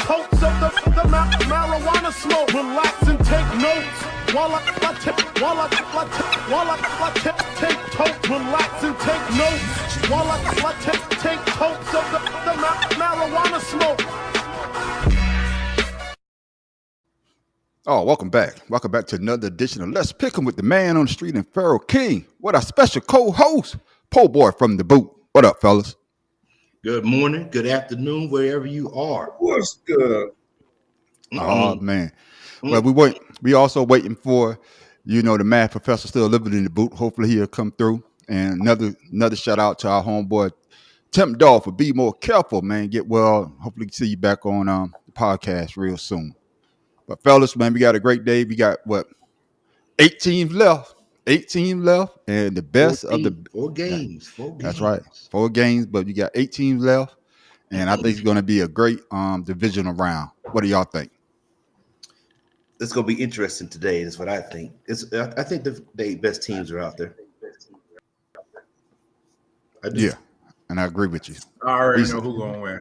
totes of the marijuana smoke. Relax and take notes while I take totes. Relax and take notes while I take totes of the marijuana smoke. Oh, welcome back. Welcome back to another edition of Let's Pick 'em with the man on the street and Pharaoh King. What our special co-host, Po Boy from the boot. What up, fellas? Good morning, good afternoon, wherever you are. What's good? Oh man. Well, we also waiting for, the math professor still living in the boot. Hopefully he'll come through. And another shout out to our homeboy Tim Dolph for Be More Careful, man. Get well. Hopefully see you back on the podcast real soon. But fellas, man, we got a great day. We got 8 teams left. 8 teams left, and the best of the 4 games. That's right, 4 games, but you got 8 teams left, and I think it's going to be a great divisional round. What do y'all think? It's going to be interesting today. Is what I think. I think the 8 best teams are out there. Yeah, and I agree with you. I already know who's going to win.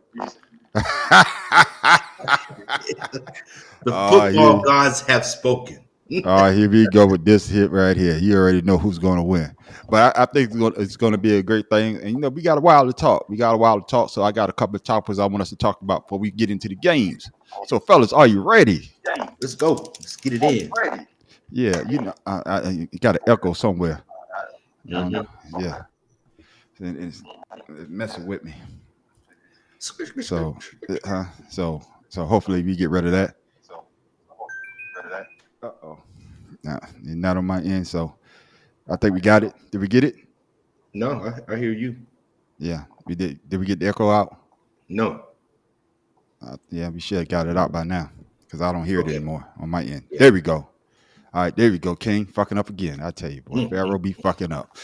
The football gods have spoken. All right, here we go with this hit right here. You already know who's going to win. But I think it's going to be a great thing. And, we got a while to talk. So I got a couple of topics I want us to talk about before we get into the games. So, fellas, are you ready? Let's go. Let's get it in. Yeah, I got an echo somewhere. Yeah. It's messing with me. So hopefully we get rid of that. Uh-oh. Nah, not on my end, so I think we got it. Did we get it? No, I hear you. Yeah, we did. Did we get the echo out? No. Yeah, we should have got it out by now because I don't hear it anymore on my end. Yeah. There we go. All right, there we go. King fucking up again. I tell you, boy, Pharaoh be fucking up.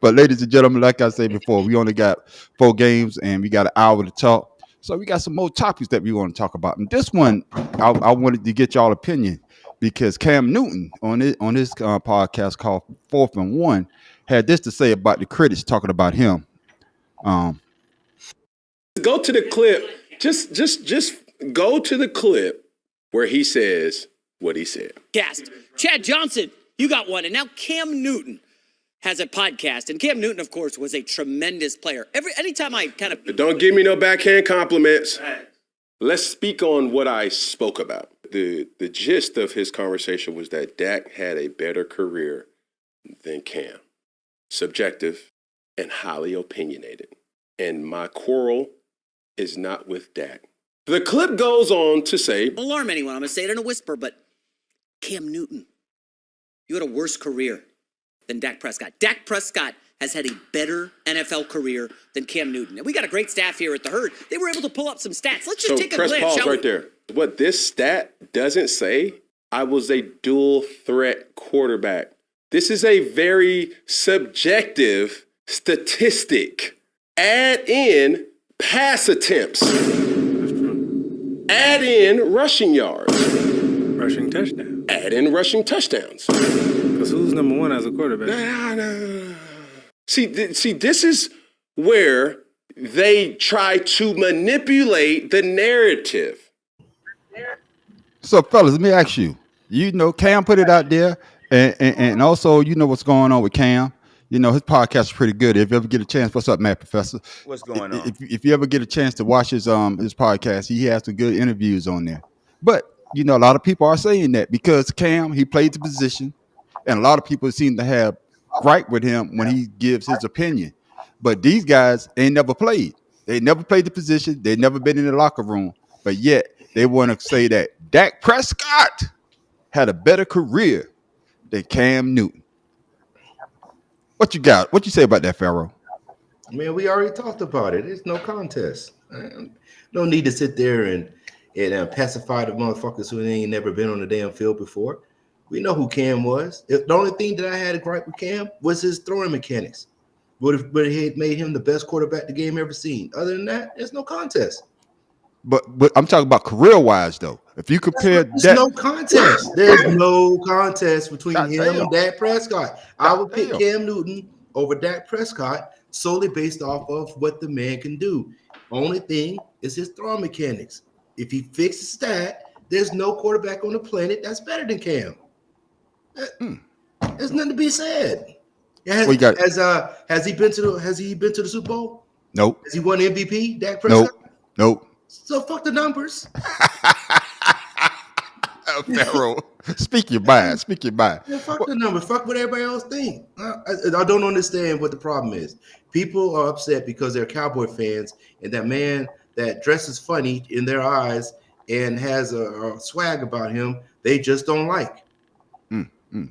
But ladies and gentlemen, like I said before, we only got 4 games and we got an hour to talk. So we got some more topics that we want to talk about. And this one, I wanted to get y'all opinion because Cam Newton on this podcast called 4th and 1 had this to say about the critics talking about him. Go to the clip. Just go to the clip where he says what he said. Chad Johnson, you got one. And now Cam Newton has a podcast. And Cam Newton, of course, was a tremendous player. Anytime I kind of... Don't give me no backhand compliments. Let's speak on what I spoke about. The gist of his conversation was that Dak had a better career than Cam. Subjective and highly opinionated. And my quarrel is not with Dak. The clip goes on to say... Alarm anyone. I'm going to say it in a whisper, but Cam Newton, you had a worse career than Dak Prescott. Dak Prescott has had a better NFL career than Cam Newton. And we got a great staff here at the Herd. They were able to pull up some stats. Let's just take a glance, pause shall right we? there. What this stat doesn't say, I was a dual threat quarterback. This is a very subjective statistic. Add in pass attempts. Add in rushing yards. Rushing touchdown. Add in rushing touchdowns. Because who's number 1 as a quarterback? See, this is where they try to manipulate the narrative. So, fellas, let me ask you. Cam put it out there, and also, what's going on with Cam. His podcast is pretty good. If you ever get a chance, what's up, Matt Professor? What's going on? If you ever get a chance to watch his podcast, he has some good interviews on there. But a lot of people are saying that because Cam, he played the position, and a lot of people seem to have gripe with him when he gives his opinion. But these guys ain't never played. They never played the position. They never been in the locker room. But yet they want to say that Dak Prescott had a better career than Cam Newton. What you got? What you say about that, Pharaoh? Man, we already talked about it. It's no contest. No need to sit there and pacify the motherfuckers who ain't never been on the damn field before. We know who Cam was. The only thing that I had a gripe with Cam was his throwing mechanics. But it made him the best quarterback the game ever seen. Other than that, there's no contest. But I'm talking about career-wise, though. If you compare there's no contest. There's no contest between him and Dak Prescott. I would pick Cam Newton over Dak Prescott solely based off of what the man can do. Only thing is his throw mechanics. If he fixes that, there's no quarterback on the planet that's better than Cam. There's nothing to be said. Has, We got- has he been to the Super Bowl? Nope. Has he won MVP? Dak Prescott? Nope. So fuck the numbers. Pharaoh, speak your mind. Speak your mind. Yeah, fuck the numbers. Fuck what everybody else think. I don't understand what the problem is. People are upset because they're Cowboy fans, and that man that dresses funny in their eyes and has a swag about him, they just don't like.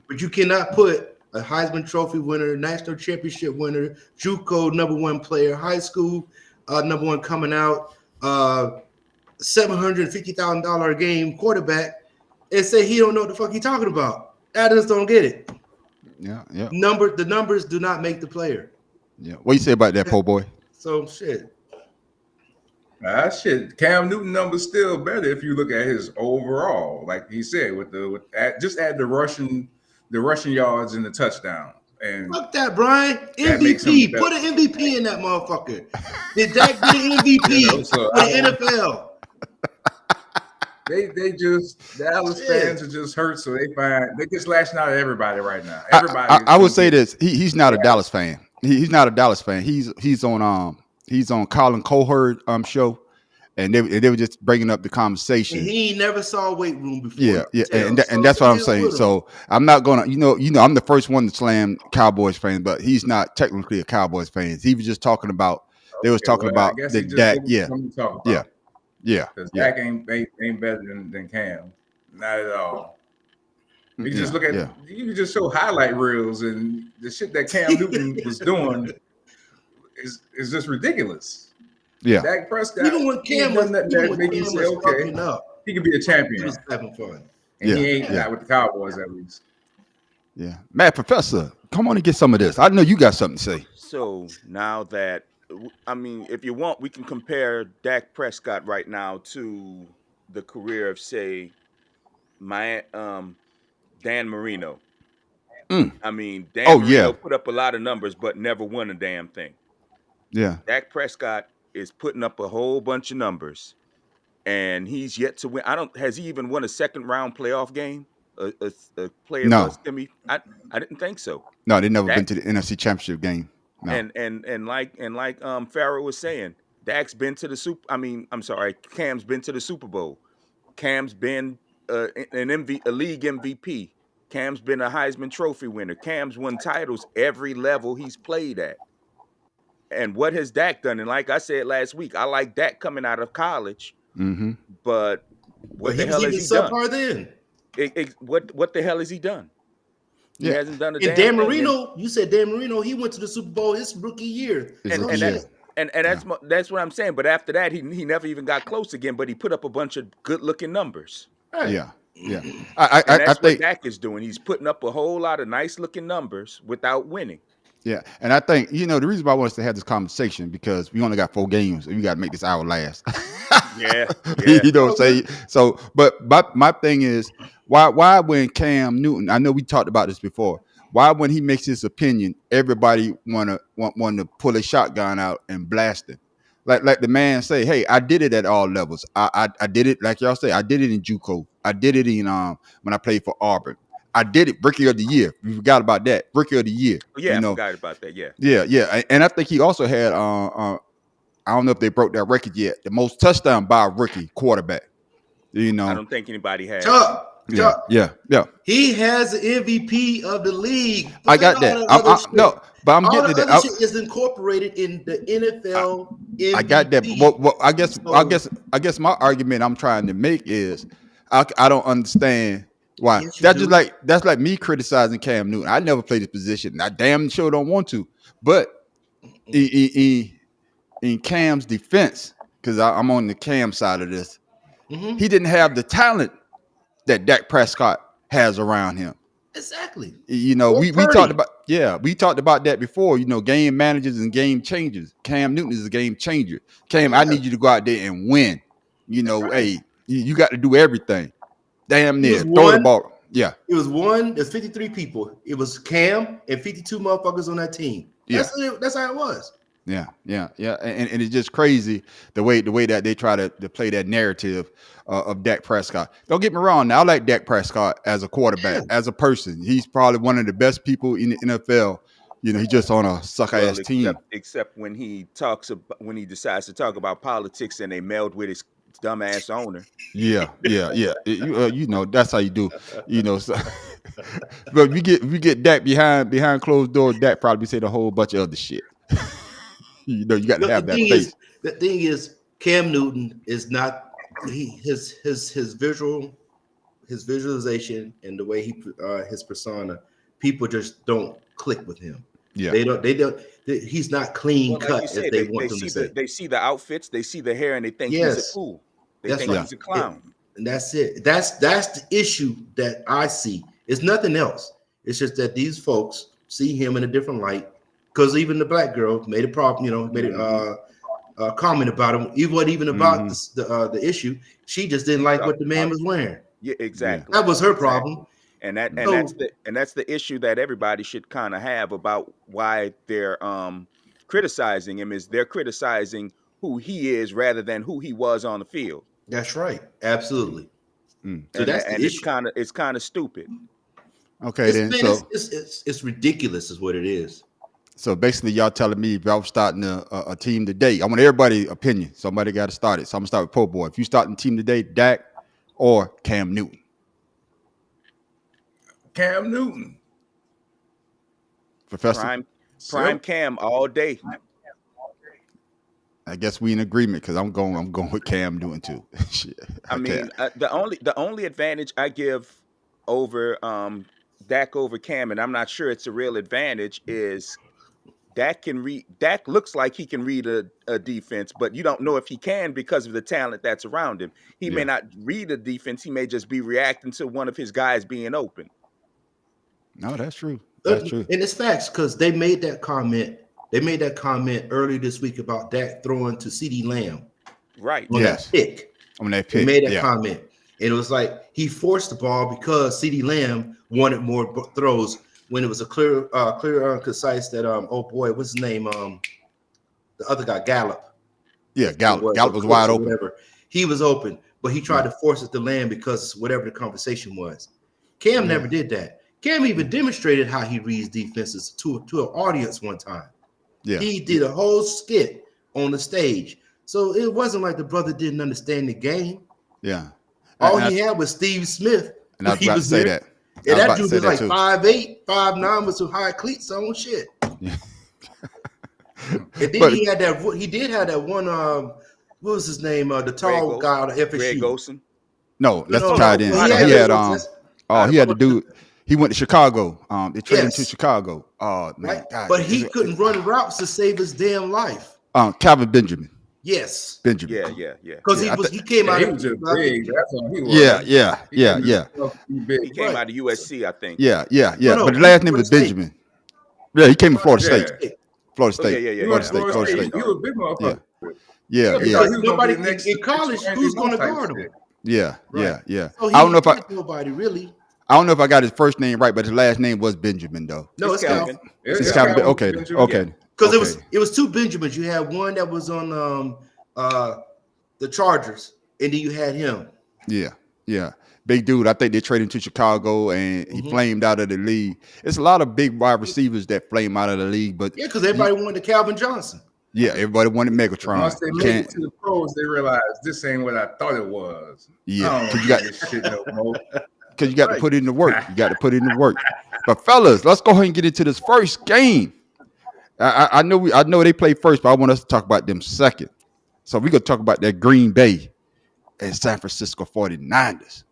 But you cannot put a Heisman Trophy winner, national championship winner, JUCO #1 player, high school #1 coming out, $750,000 a game quarterback, and say he don't know what the fuck he talking about. I just don't get it. Yeah. The numbers do not make the player. Yeah. What you say about that, po boy? So shit. Shit. Cam Newton numbers still better if you look at his overall. Like he said, just add the rushing yards and the touchdown. And Fuck that, Brian. That makes him MVP. better. Put an MVP in that motherfucker. Did Dak get an MVP You know, so for the NFL? they just Dallas Yeah. fans are just hurt, so they just lashing out at everybody right now. Everybody. I would say this. He's not a Dallas fan. He's not a Dallas fan. He's on Colin Cowherd show, and they were just bringing up the conversation. And he never saw a weight room before. Yeah, and So that's what I'm deal saying. with him. So I'm not gonna, I'm the first one to slam Cowboys fans, but he's not technically a Cowboys fan. He was just talking about. They was talking about the Dak. Yeah, yeah. Because Dak ain't better than Cam, not at all. You can just look at you can just show highlight reels, and the shit that Cam Newton was doing is just ridiculous. Yeah. Dak Prescott, Even when Cam was fucking up, he could be a he champion, was having fun. and he ain't not with the Cowboys at least. Yeah. Matt Professor, come on and get some of this. I know you got something to say. So now that, I mean, if you want, we can compare Dak Prescott right now to the career of, say, Dan Marino. I mean, Dan Marino put up a lot of numbers, but never won a damn thing. Yeah. Dak Prescott is putting up a whole bunch of numbers, and he's yet to win. Has he even won a second round playoff game? A player? No. I didn't think so. No, they never been to the NFC Championship game. No. And like Pharaoh was saying, Cam's been to the Super Bowl. Cam's been a league MVP. Cam's been a Heisman Trophy winner. Cam's won titles every level he's played at. And what has Dak done? And like I said last week, I like Dak coming out of college, but what the hell has he done? Then. What the hell has he done? He hasn't done a damn And Dan thing. Marino, you said Dan Marino, he went to the Super Bowl his rookie year. And that's what I'm saying. But after that, he never even got close again. But he put up a bunch of good-looking numbers. Right. Yeah. I I think what Dak is doing. He's putting up a whole lot of nice-looking numbers without winning. Yeah, and I think the reason why I want us to have this conversation because we only got 4 games and we got to make this hour last. Yeah. You know what I'm saying? So, but my thing is why when Cam Newton, I know we talked about this before. Why when he makes his opinion, everybody want to pull a shotgun out and blast it, like the man say, hey, I did it at all levels. I did it like y'all say. I did it in JUCO. I did it in when I played for Auburn. I did it Rookie of the Year. We forgot about that. Rookie of the Year. Yeah, I forgot about that. Yeah. Yeah. And I think he also had I don't know if they broke that record yet. The most touchdown by a rookie quarterback. I don't think anybody had. Yeah. He has the MVP of the league. I got that. But I'm getting to that. Shit is incorporated in the NFL. MVP. I got that. Well, I guess my argument I'm trying to make is I don't understand why. Yes, that's like me criticizing Cam Newton. I never played this position. I damn sure don't want to. But in Cam's defense, because I'm on the Cam side of this, he didn't have the talent that Dak Prescott has around him. Exactly. We talked about that before. Game managers and game changers. Cam Newton is a game changer. Cam, I need you to go out there and win. Hey, you got to do everything. Damn near throw the ball. Yeah. It was there's 53 people. It was Cam and 52 motherfuckers on that team. Yeah. That's how it was. Yeah, and it's just crazy the way that they try to play that narrative of Dak Prescott. Don't get me wrong. Now I like Dak Prescott as a quarterback, as a person. He's probably one of the best people in the NFL. You know, he's just on a suck ass team. Except when he decides to talk about politics and they meld with his dumbass owner. Yeah. You know, that's how you do. You know, so, but if you get Dak behind closed doors, Dak probably said a whole bunch of other shit. You know, you got to have that face. The thing is, Cam Newton is not his visualization and the way his persona. People just don't click with him. Yeah, they don't. He's not clean cut as they want him to say. They see the outfits, they see the hair, and they think he's a fool. They think he's a clown. And that's it. That's the issue that I see. It's nothing else. It's just that these folks see him in a different light. Because even the black girl made a problem, you know, made a comment about him. It wasn't even about the issue. She just didn't like what the man was wearing. Yeah, exactly. That was her problem. And that's the issue that everybody should kind of have about why they're criticizing him. Is they're criticizing who he is rather than who he was on the field. That's right. Absolutely. So that's the issue. It's kind of stupid. Okay, it's ridiculous, is what it is. So basically, y'all telling me if y'all starting a team today, I want everybody's opinion. Somebody got to start it. So I'm gonna start with Po Boy. If you starting a team today, Dak or Cam Newton? Cam Newton. Professor? Prime Cam all day. I guess we in agreement because I'm going with Cam Newton too. Shit. I mean, the only advantage I give over Dak over Cam, and I'm not sure it's a real advantage, is Dak looks like he can read a defense, but you don't know if he can because of the talent that's around him. He may not read a defense. He may just be reacting to one of his guys being open. No, that's true. That's true. And it's facts because they made that comment. They made that comment earlier this week about Dak throwing to CeeDee Lamb. Right. On that pick. On that pick. They made that comment. And it was like he forced the ball because CeeDee Lamb wanted more throws when it was a clear, concise that what's his name? The other guy, Gallup. Yeah, Gallup. Gallup was wide open. Whatever. He was open, but he tried to force it to Lamb because whatever the conversation was. Cam never did that. Cam even demonstrated how he reads defenses to an audience one time. Yeah. He did a whole skit on the stage. So it wasn't like the brother didn't understand the game. Yeah. All he had was Steve Smith. And I was about to say that. And that dude was like 5'8", 5'9" with some high cleats on shit. Yeah. And then he did have that one what was his name? The tall guy out of FSU. Greg Golson? No, that's the tight end. He had to do. He went to Chicago. They traded him to Chicago. Oh man, God. But he couldn't run routes to save his damn life. Calvin Benjamin. Yes. Benjamin. Yeah. Because he came out. He was just big. That's all he was. Yeah. He came out of USC, I think. Yeah. But the last name was Benjamin. Yeah, he came from Florida State. Florida State. Florida State. He was a big motherfucker. Yeah. Nobody in college who's going to guard him. Yeah. So I don't know if nobody really. I don't know if I got his first name right, but his last name was Benjamin, though. No, it's Calvin. It's Calvin. Okay. Because it was two Benjamins. You had one that was on the Chargers, and then you had him. Yeah. Big dude. I think they traded him to Chicago, and he flamed out of the league. It's a lot of big wide receivers that flame out of the league, but because everybody wanted Calvin Johnson. Yeah, everybody wanted Megatron. Once they made it to the pros, they realized this ain't what I thought it was. Yeah, because you got this shit no more. Because you got to put in the work. But fellas, let's go ahead and get into this first game. I know they play first, but I want us to talk about them second. So we're gonna talk about that Green Bay and San Francisco 49ers.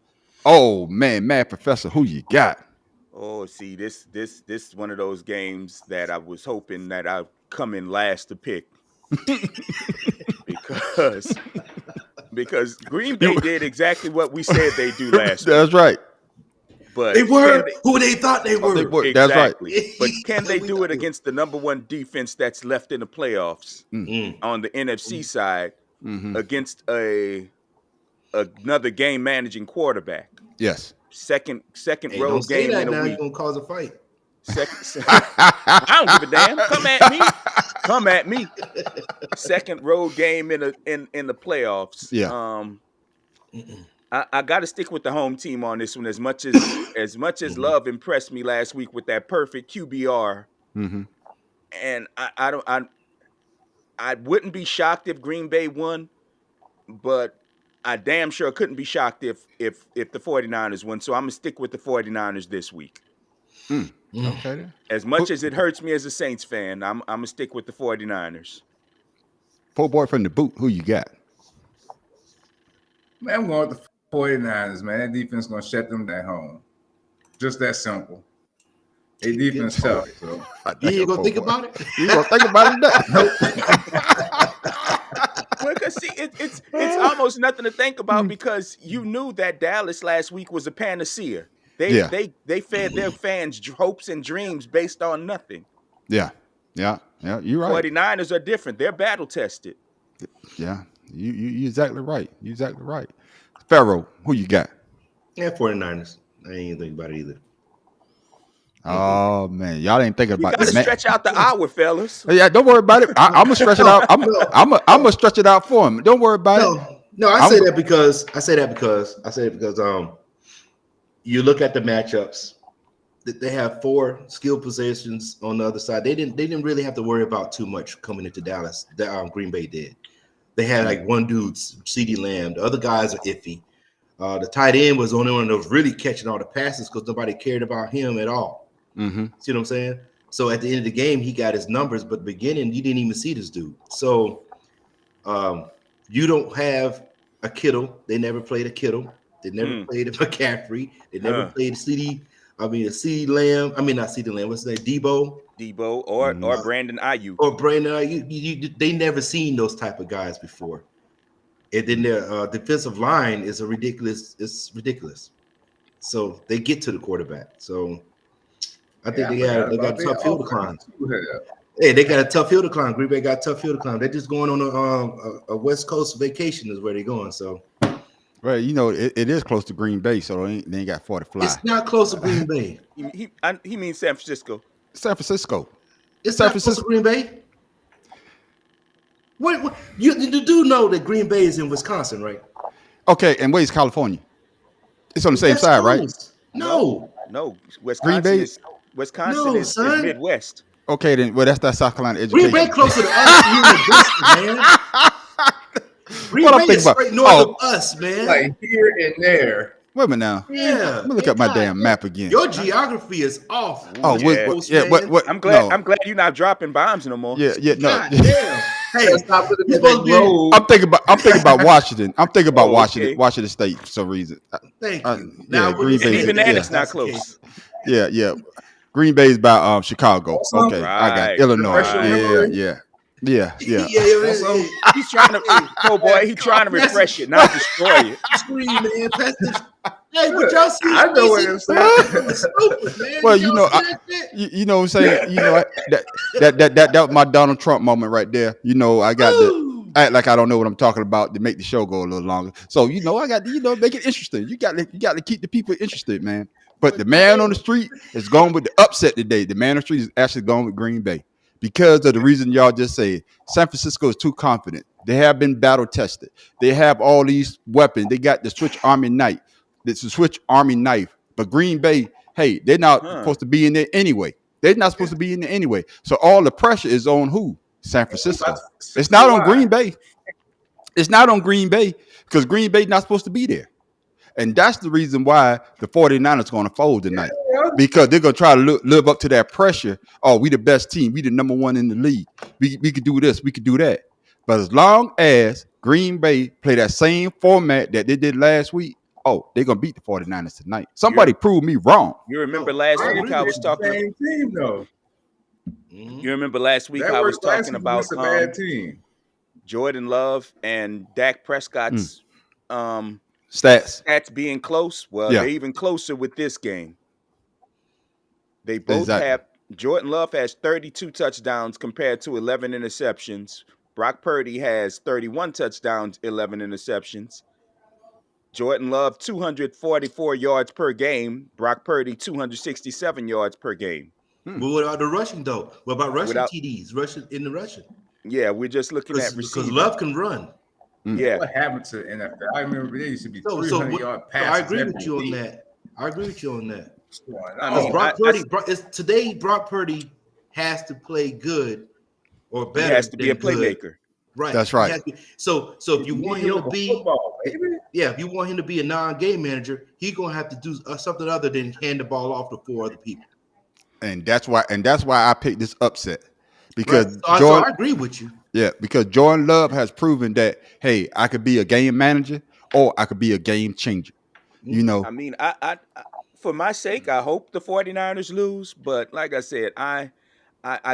Oh man, Professor, who you got? Oh, see, this is one of those games that I was hoping that I'd come in last to pick. because Green Bay did exactly what we said they do last week. That's right. But they were who they thought they were. Exactly. That's right. But can they do it against the number one defense that's left in the playoffs on the NFC side against another game managing quarterback? Yes. Second road game in a week. You're gonna cause a fight. I don't give a damn. Come at me. Second road game in the playoffs. Yeah. I got to stick with the home team on this one. As much as Love impressed me last week with that perfect QBR, and I wouldn't be shocked if Green Bay won, but I damn sure couldn't be shocked if the 49ers won. So I'm gonna stick with the 49ers this week. Okay. Then. As much as it hurts me as a Saints fan, I'm gonna stick with the 49ers. Poor boy from the boot. Who you got? Man, I'm going with the 49ers, man. That defense going to shut them down home. Just that simple. Their defense tough. So. You ain't going to think about it? You going to think about it? Well, because see, it's almost nothing to think about because you knew that Dallas last week was a panacea. They fed their fans hopes and dreams based on nothing. Yeah. You're right. 49ers are different. They're battle tested. Yeah, you exactly right. You exactly right. Pharaoh, who you got? Yeah, 49ers. I ain't even think about it either. Oh man, y'all ain't thinking about it. Stretch out the hour, fellas. Yeah, don't worry about it. I'm gonna stretch it out. I'm gonna stretch it out for him. Don't worry about it. No, I say that because you look at the matchups. They have 4 skill positions on the other side. They didn't really have to worry about too much coming into Dallas. That Green Bay did. They had like one dude, CeeDee Lamb. The other guys are iffy. The tight end was the only one that was really catching all the passes because nobody cared about him at all. See what I'm saying? So at the end of the game, he got his numbers, but the beginning, you didn't even see this dude. So you don't have a Kittle. They never played a Kittle. They never played a McCaffrey. They never played a CeeDee Lamb. I mean, not CeeDee Lamb. What's his name? Debo or Brandon Ayuk. Or Brandon Ayuk. They never seen those type of guys before. And then their defensive line is ridiculous. It's ridiculous. So they get to the quarterback. So I think they got a tough field to climb. Hey, they got a tough field to climb. Green Bay got a tough field to climb. They're just going on a West Coast vacation is where they're going. So. Right, it is close to Green Bay, so they ain't got 40 fly. It's not close to Green Bay. He means San Francisco. San Francisco. It's San Francisco. Close to Green Bay. What you do know that Green Bay is in Wisconsin, right? Okay, and where's California? It's on the same side, right? No. Wisconsin is Midwest. Okay, then that's that South Carolina education. Green Bay closer to us, man. Green Bay is straight north of us, man. Like here and there. Wait a minute now. Yeah. Let me look at my damn map again. Your geography is off. What? I'm glad you're not dropping bombs no more. No. Hey, I'm thinking about Washington. I'm thinking about Washington State for some reason. Thank you. Now Green Bay. Even that it's not close. Yeah. Green Bay's about Chicago. Okay, right. I got Illinois. Yeah. He's trying to, he's trying to refresh it, not destroy it. Screen, man. Hey, what y'all see? I know what I'm saying. Well, you know what I'm saying. That was my Donald Trump moment right there. I got to act like I don't know what I'm talking about to make the show go a little longer. So I got to make it interesting. You got to keep the people interested, man. But the man on the street is going with the upset today. The man on the street is actually going with Green Bay. Because of the reason y'all just said, San Francisco is too confident. They have been battle tested. They have all these weapons. They got the Swiss Army knife. It's a Swiss Army knife. But Green Bay, hey, they're not supposed to be in there anyway. They're not supposed to be in there anyway. So all the pressure is on who? San Francisco. It's not on Green Bay. It's not on Green Bay because Green Bay's not supposed to be there. And that's the reason why the 49ers are going to fold tonight. Because they're going to try to live up to that pressure. Oh, we the best team. We the number one in the league. We could do this. We could do that. But as long as Green Bay play that same format that they did last week, they're going to beat the 49ers tonight. Somebody prove me wrong. You remember last week I was talking about same team, though. You remember last week I was talking about a bad team. Jordan Love and Dak Prescott's stats being close. Well, they're even closer with this game. They both have Jordan Love has 32 touchdowns compared to 11 interceptions. Brock Purdy has 31 touchdowns, 11 interceptions. Jordan Love 244 yards per game. Brock Purdy 267 yards per game. But what about the rushing though? What about rushing Without- TDs? Rushing in the rushing Yeah, we're just looking at because receiving. Love can run. Yeah, What happened to NFL? I remember there used to be So 300-yard passes. I agree with every you on week. that. I agree with you on that. I Because mean, Brock Purdy, today Brock Purdy has to play good or he better. has to be a than good. playmaker. Right. That's right. He has to be- So if you want him to be, football, baby. if you want him to be a non-game manager, he's gonna have to do something other than hand the ball off to 4 other people. And that's why I picked this upset because Right. So I agree with you. Yeah, because Jordan Love has proven that, hey, I could be a game manager or I could be a game changer. You know, I mean, I for my sake, I hope the 49ers lose, but like I said, I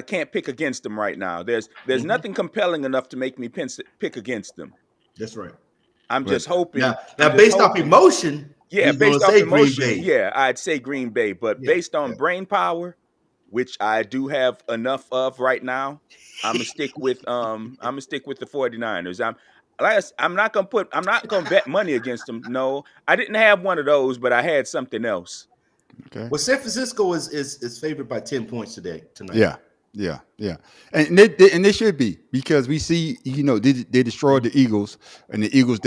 can't pick against them right now. There's nothing compelling enough to make me pick against them. That's right. I'm just hoping. Now I'm just based off hoping- emotion, Yeah, he's based gonna off say Green emotion, Bay. yeah, I'd say Green Bay. But Yeah, based on brain power, which I do have enough of right now, I'm gonna stick with the 49ers. I'm not gonna bet money against them. No, I didn't have one of those, but I had something else. okay. Well, San Francisco is favored by 10 points tonight. Yeah, and they should be because we see, you know, they destroyed the Eagles, and the Eagles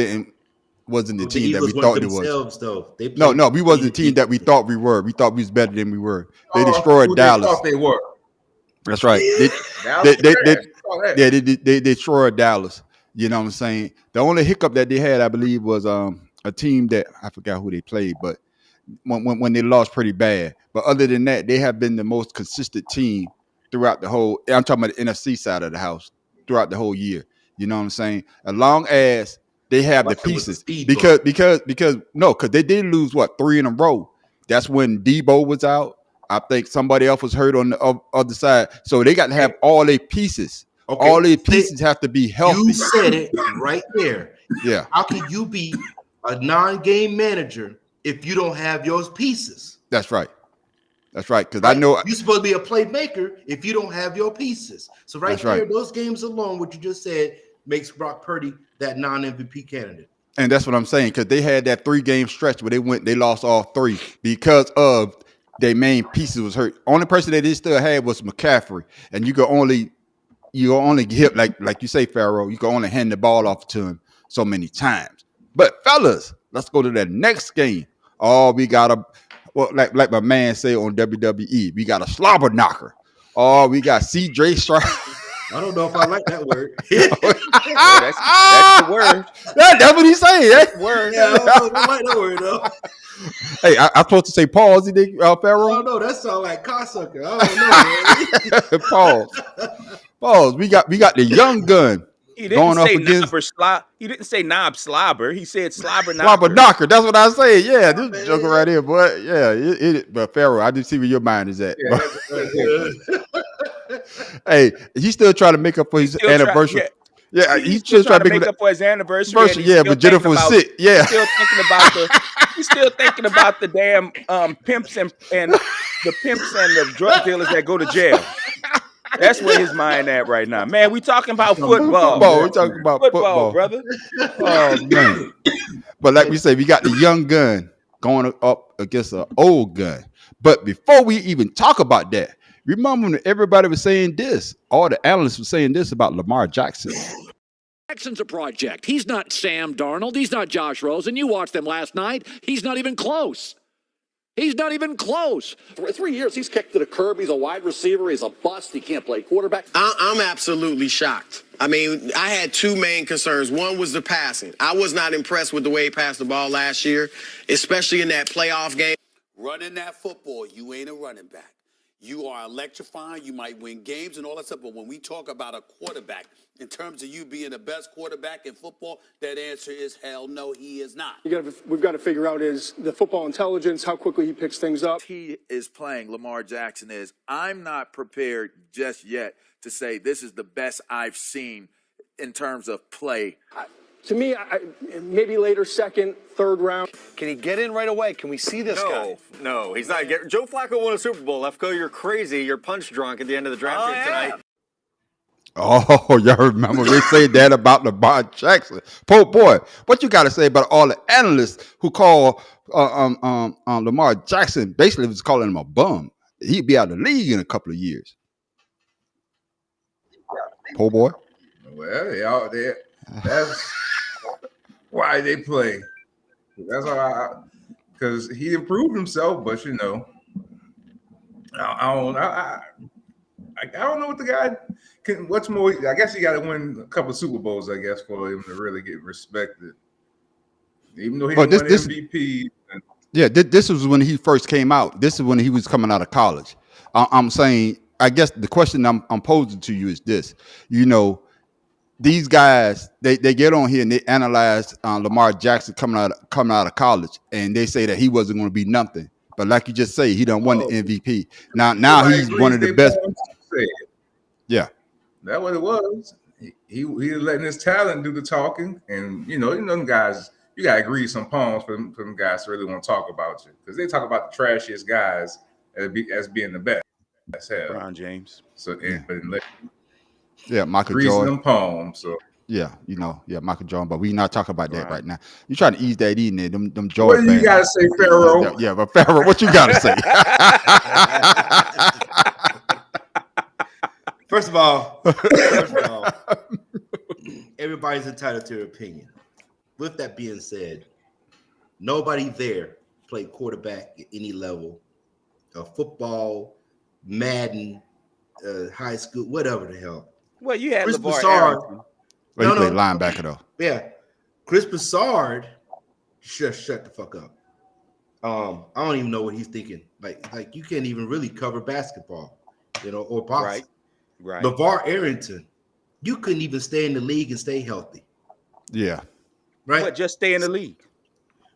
wasn't the But team that we Eagles weren't thought it was. themselves, though. They No, played we wasn't the team that we thought we were. We thought we was better than we were. They destroyed Who Dallas. They thought they were. That's right. Dallas They trash. Saw that. they destroyed Dallas. You know what I'm saying? The only hiccup that they had, I believe, was a team that I forgot who they played, but when they lost pretty bad. But other than that, they have been the most consistent team throughout the whole. I'm talking about the NFC side of the house throughout the whole year. You know what I'm saying? As long as they have the Watch them with the pieces, speed because they did lose 3 in a row. That's when Debo was out. I think somebody else was hurt on the other side. So they got to have all their pieces. Okay. All their pieces have to be healthy. You said it right there. Yeah, How can you be a non-game manager if you don't have your pieces? that's right. That's right. Because I know You're supposed to be a playmaker if you don't have your pieces. So right That's there, right. those games alone, what you just said, makes Brock Purdy that non-MVP candidate. And that's what I'm saying, because they had that 3-game stretch where they lost all 3 because of their main pieces was hurt. Only person that they still had was McCaffrey, and you only hit like you say, Pharaoh. You can only hand the ball off to him so many times. But fellas, let's go to that next game. Oh, we got like my man say on WWE, we got a slobber knocker. Oh, we got CJ Stroud. I don't know if I like that word. That's the word. That's what he's saying. Eh? Word. Yeah, I don't like that word though. Hey, I'm supposed to say pause, I Pharaoh? don't know. That sounds like cocksucker. I don't know, man. Pause. We got the young gun He going didn't up say against he didn't say knob slobber. He said slobber slobber knocker. knocker. That's what I say. Yeah, this joker right here, boy. Yeah, but Pharaoh, I did see where your mind is at. Yeah, Hey, he's still trying to make up for his Still anniversary. Yeah, he's still just trying to make make up for his anniversary. and he's yeah, still but Jennifer thinking was about- sick. Yeah. He's still thinking about the damn pimps and the pimps and the drug dealers that go to jail. That's where his mind at right now. Man, we talking about football. We're talking about football, brother. Oh man. But like we say, we got the young gun going up against an old gun. But before we even talk about that, remember when everybody was saying this, all the analysts were saying this about Lamar Jackson. Jackson's a project. He's not Sam Darnold. He's not Josh Rosen. You watched them last night. He's not even close. He's not even close. For 3 years, he's kicked to the curb. He's a wide receiver. He's a bust. He can't play quarterback. I'm absolutely shocked. I mean, I had 2 main concerns. One was the passing. I was not impressed with the way he passed the ball last year, especially in that playoff game. Running that football, you ain't a running back. You are electrifying. You might win games and all that stuff. But when we talk about a quarterback, in terms of you being the best quarterback in football, that answer is hell no, he is not. We've got to figure out is the football intelligence, how quickly he picks things up. He is playing, Lamar Jackson is. I'm not prepared just yet to say this is the best I've seen in terms of play. To me, maybe later, second, third round. Can he get in right away? Can we see this guy? No, he's not. Joe Flacco won a Super Bowl. Lefko, you're crazy. You're punch drunk at the end of the draft tonight. Oh, y'all remember they said that about Lamar Jackson. Boy, what you got to say about all the analysts who call Lamar Jackson basically was calling him a bum? he'd be out of the league in a couple of years. Po' boy. Well, that's why they play. That's why, because he improved himself. But I don't know what the guy can. What's more? I guess he got to win a couple of Super Bowls. I guess for him to really get respected. Even though he won MVP. This was when he first came out. This is when he was coming out of college. I'm saying, I guess the question I'm posing to you is this. These guys, they get on here and they analyze Lamar Jackson coming out of college, and they say that he wasn't going to be nothing. But like you just say, he done won the MVP. Now he's one of the best. Yeah. That's what it was. He letting his talent do the talking. And, them guys, you got to agree some poems for them guys to really want to talk about you. Because they talk about the trashiest guys as being the best. That's LeBron James. So, Michael Jordan. Them poems. So. Michael Jordan. But we not talking about that right now. You trying to ease that in there. Them Jordan. What do you got to say, Pharaoh? Yeah, but Pharaoh, what you got to say? First of all, everybody's entitled to their opinion. With that being said, nobody there played quarterback at any level of football, Madden, high school, whatever the hell. Well, you had Chris LeVar Broussard. Arrington. Well, he played linebacker though. Yeah, Chris Broussard, shut the fuck up. I don't even know what he's thinking. Like you can't even really cover basketball, or boxing. Right. LeVar Arrington, you couldn't even stay in the league and stay healthy. Yeah. Right. But just stay in the league.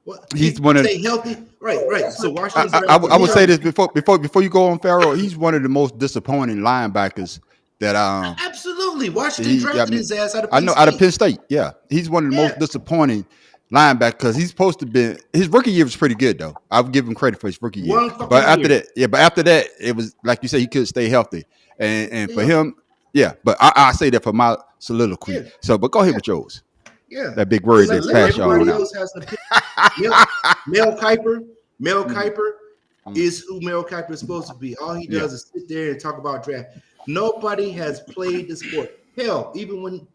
Well, he's one of stay healthy. Right. So Washington's I would say this before you go on, Pharaoh. He's one of the most disappointing linebackers that absolutely. Washington drafted his ass out of Penn State. Out of Penn State. Yeah, he's one of the most disappointing linebackers because he's supposed to be. His rookie year was pretty good though. I'll give him credit for his rookie year. But after that, it was like you said, he couldn't stay healthy, and for him, But I say that for my soliloquy. Yeah. So, but go ahead with yours. Yeah, that big word that's passed y'all. Everybody else has to. Mel Kiper is who Mel Kiper is supposed to be. All he does is sit there and talk about draft. Nobody has played the sport. Hell, even when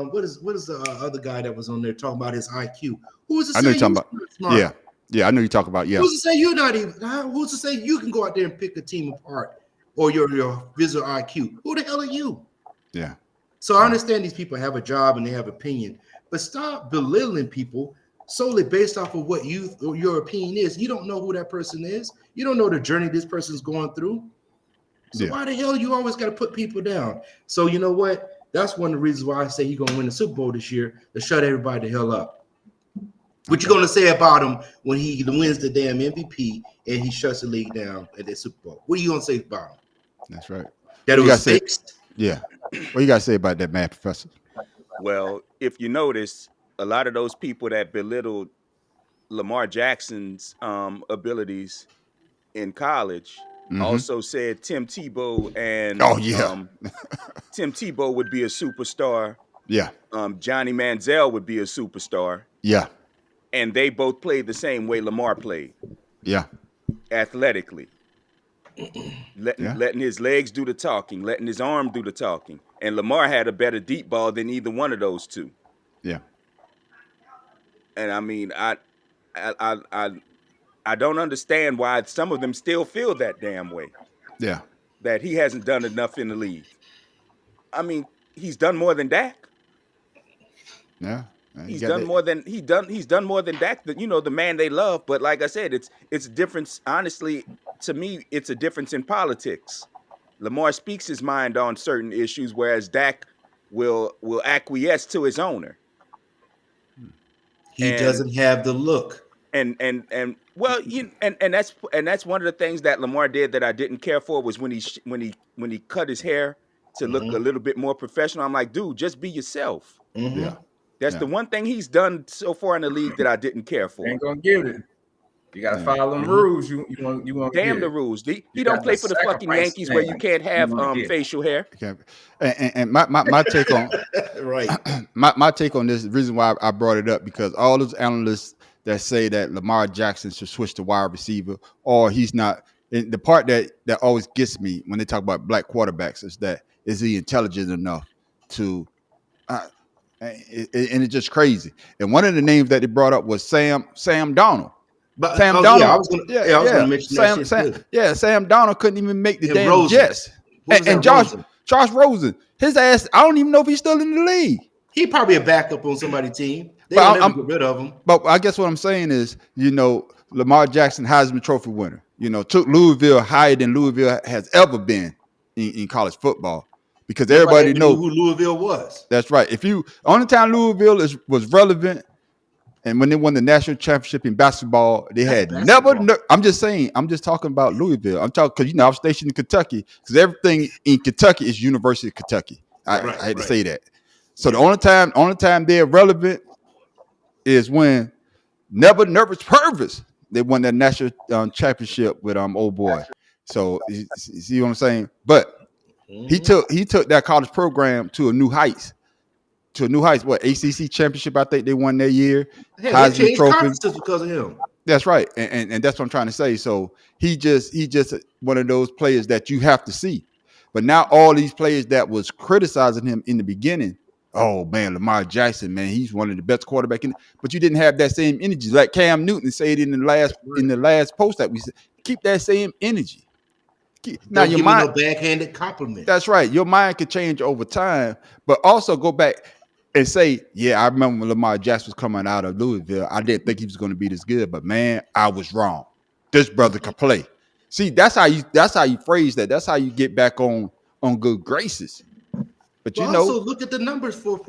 what is the other guy that was on there talking about his IQ? Who's to say you're talking about? Smart? Yeah, I know you talk about. Yeah, who's to say you're not even? Who's to say you can go out there and pick a team apart or your visual IQ? Who the hell are you? Yeah. So I understand these people have a job and they have opinion, but stop belittling people solely based off of what your opinion is. You don't know who that person is. You don't know the journey this person's going through. So why the hell you always got to put people down? So you know what? That's one of the reasons why I say he's going to win the Super Bowl this year, to shut everybody the hell up. What you going to say about him when he wins the damn MVP and he shuts the league down at the Super Bowl? What are you going to say about him? That's right. That it was fixed? Yeah. What you got to say about that, man, Professor? Well, if you notice, a lot of those people that belittled Lamar Jackson's abilities in college also said Tim Tebow and Tim Tebow would be a superstar. Yeah. Johnny Manziel would be a superstar. Yeah. And they both played the same way Lamar played. Yeah. Athletically. Letting his legs do the talking, letting his arm do the talking. And Lamar had a better deep ball than either one of those two. Yeah. And I mean, I don't understand why some of them still feel that damn way. Yeah. That he hasn't done enough in the league. I mean, he's done more than Dak. Yeah. He's done more than Dak, the man they love. But like I said, it's a difference. Honestly, to me, it's a difference in politics. Lamar speaks his mind on certain issues, whereas Dak will acquiesce to his owner. He doesn't have the look. And that's one of the things that Lamar did that I didn't care for was when he cut his hair to look a little bit more professional. I'm like, dude, just be yourself. Yeah. That's the one thing he's done so far in the league that I didn't care for. Ain't gonna get it. You gotta follow them rules. You want damn the rules. He don't play for the fucking Yankees where you can't have facial hair. And my take on my take on this, the reason why I brought it up, because all those analysts that say that Lamar Jackson should switch to wide receiver or he's not And the part that always gets me when they talk about black quarterbacks is he intelligent enough to, and it's just crazy. And one of the names that they brought up was Sam Darnold. But Sam Darnold, Darnold, I was going to mention that shit too. Sam Darnold couldn't even make the And damn Rosen. Jets. What was And that, Josh Rosen, his ass, I don't even know if he's still in the league. He probably a backup on somebody's team. They But don't ever get rid of him. But I guess what I'm saying is, Lamar Jackson, Heisman Trophy winner, took Louisville higher than Louisville has ever been in college football, because everybody knows who Louisville was. That's right. Only time Louisville was relevant, and when they won the national championship in basketball, they had never. I'm just saying. I'm just talking about Louisville. I'm talking because I'm stationed in Kentucky, because everything in Kentucky is University of Kentucky. I had to say that. So the only time they're relevant is when Never Nervous Purvis, they won that national championship with old boy. So you see what I'm saying? But he took that college program to new heights. What, ACC championship? I think they won that year. Heisman Trophy because of him. That's right, and that's what I'm trying to say. So he just one of those players that you have to see. But now all these players that was criticizing him in the beginning, oh man, Lamar Jackson, man, he's one of the best quarterbacks. But you didn't have that same energy, like Cam Newton said in the last post that we said. Keep that same energy. Now your mind, no backhanded compliment. That's right. Your mind can change over time, but also go back and say, yeah, I remember when Lamar Jackson was coming out of Louisville. I didn't think he was going to be this good, but man, I was wrong. This brother could play. See, that's how you phrase that. That's how you get back on good graces. But also look at the numbers for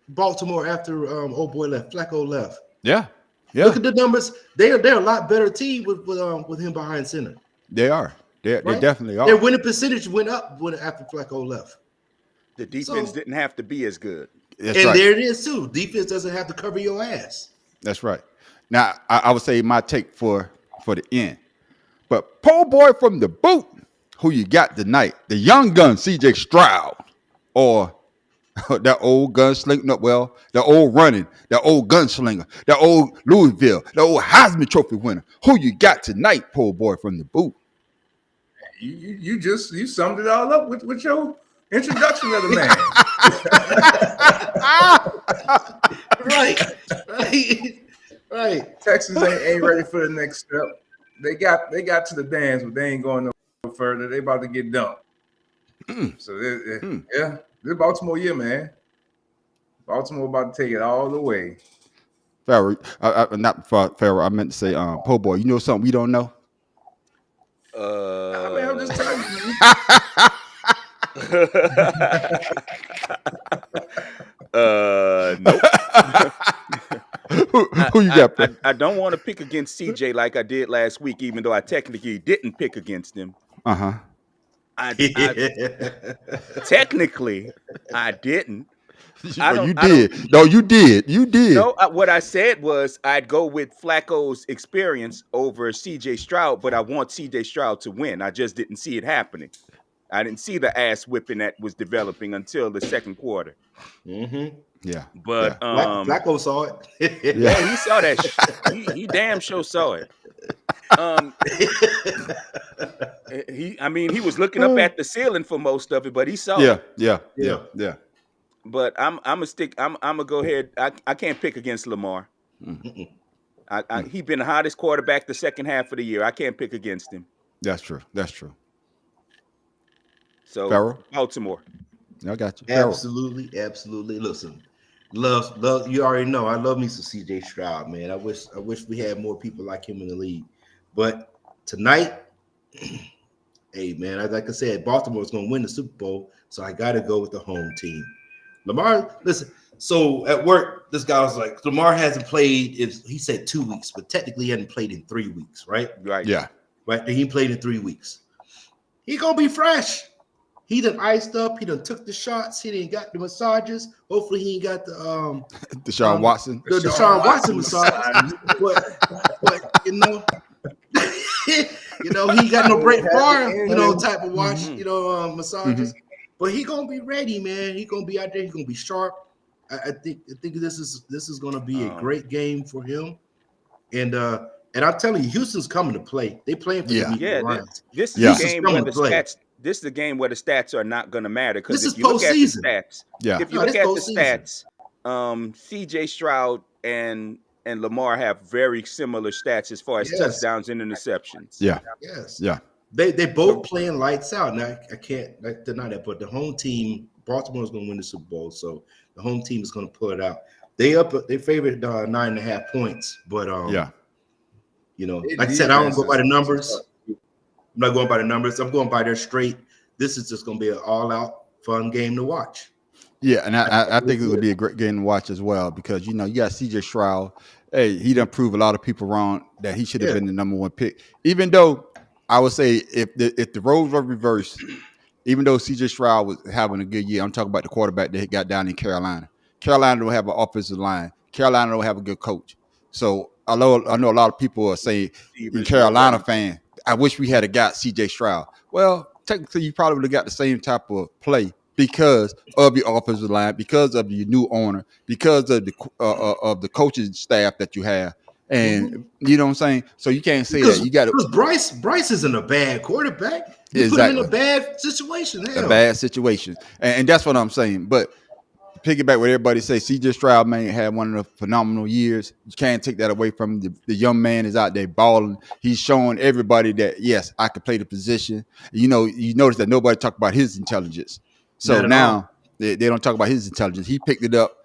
Baltimore after old boy left, Flacco left. Yeah. Look at the numbers. They're a lot better team with him behind center. They are. They definitely are. Their winning percentage went up after Flacco left. The defense didn't have to be as good. There it is too. Defense doesn't have to cover your ass. That's right. Now I would say my take for the end. But po' boy from the boot, who you got tonight? The young gun, CJ Stroud, or that old gunslinger? The old running, the old gunslinger, the old Louisville, the old Heisman Trophy winner. Who you got tonight, po' boy from the boot? You summed it all up with your introduction of the man. Right. Texas ain't ready for the next step. They got to the dance, but they ain't going no further. They about to get dumped. So yeah, this Baltimore year, man. Baltimore about to take it all the way. Farrell, not Farrell. I meant to say, po' boy. You know something we don't know? I mean, I'm just telling you. Nope. Who you got? I don't want to pick against CJ like I did last week, even though I technically didn't pick against him. Technically, I didn't. You did. No, you did. You did. No, what I said was I'd go with Flacco's experience over CJ Stroud, but I want CJ Stroud to win. I just didn't see it happening. I didn't see the ass whipping that was developing until the second quarter. Mm-hmm. Yeah, but Flacco saw it. Yeah, he saw that. He damn sure saw it. He was looking up at the ceiling for most of it, but he saw it. Yeah. But I'm gonna go ahead. I can't pick against Lamar. He been the hottest quarterback the second half of the year. I can't pick against him. That's true. So Farrell? Baltimore. I got you. Absolutely. Listen, love. You already know I love me some CJ Stroud, man. I wish we had more people like him in the league. But tonight, hey man, like I said, Baltimore's gonna win the Super Bowl, so I got to go with the home team. Lamar, listen. So at work, this guy was like, Lamar hasn't played. He said 2 weeks, but technically he hadn't played in 3 weeks, right? Right. Yeah. Right. He played in 3 weeks. He gonna be fresh. He done iced up. He done took the shots. He done got the massages. Hopefully he ain't got the Deshaun Watson. The Deshaun Watson massage. but he got no Brett Favre, type of watch, massages. But he gonna be ready, man. He gonna be out there. He gonna be sharp. I think this is gonna be a great game for him. And And I'm telling you, Houston's coming to play. They playing for the Lions. This is a game where the stats. This is a game where the stats are not going to matter because if you look at the stats, if you look at the stats, C.J. Stroud and Lamar have very similar stats as far as touchdowns and interceptions. They both playing lights out. Now I can't deny that, but the home team, Baltimore, is going to win the Super Bowl, so the home team is going to pull it out. They favored 9.5 points, but you know, like I said, I don't go by the numbers. I'm not going by the numbers. I'm going by their straight. This is just going to be an all-out fun game to watch. Yeah, and I think it would be a great game to watch as well because, you know, you got C.J. Stroud. Hey, he done proved a lot of people wrong that he should have been the number one pick. Even though I would say if the roles were reversed, even though C.J. Stroud was having a good year, I'm talking about the quarterback that he got down in Carolina. Carolina don't have an offensive line. Carolina don't have a good coach. So I know a lot of people are saying, in Carolina fan, I wish we had got C.J. Stroud. Well, technically, you probably would have got the same type of play because of your offensive line, because of your new owner, because of the coaching staff that you have. And you know what I'm saying? So you can't say that. You got to. Bryce isn't a bad quarterback. You put him in a bad situation. A bad situation. And that's what I'm saying. But piggyback what everybody say, C.J. Stroud, man, had one of the phenomenal years. You can't take that away from him. The young man is out there balling. He's showing everybody that, yes, I can play the position. You know, you notice that nobody talked about his intelligence. So now they don't talk about his intelligence. He picked it up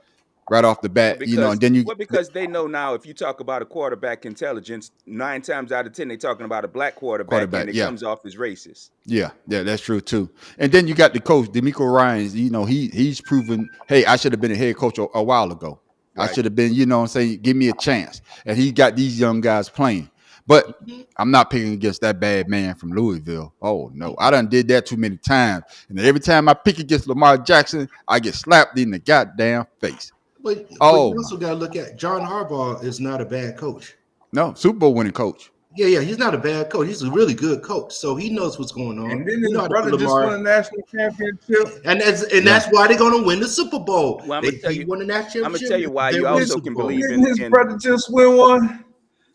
right off the bat, because, you know, and then because they know now if you talk about a quarterback intelligence, 9 times out of 10 they're talking about a black quarterback and it comes off as racist. Yeah, that's true too. And then you got the coach, DeMeco Ryans. You know, he's proven, hey, I should have been a head coach a while ago. Right. I should have been, you know what I'm saying, give me a chance. And he got these young guys playing. But I'm not picking against that bad man from Louisville. Oh, no. I done did that too many times. And every time I pick against Lamar Jackson, I get slapped in the goddamn face. But you also got to look at John Harbaugh is not a bad coach. No, Super Bowl winning coach. Yeah, he's not a bad coach. He's a really good coach, so he knows what's going on. And then his brother just won a national championship, and that's why they're going to win the Super Bowl. Well, they won the national championship. I'm gonna tell you why you also can believe in his brother just win one.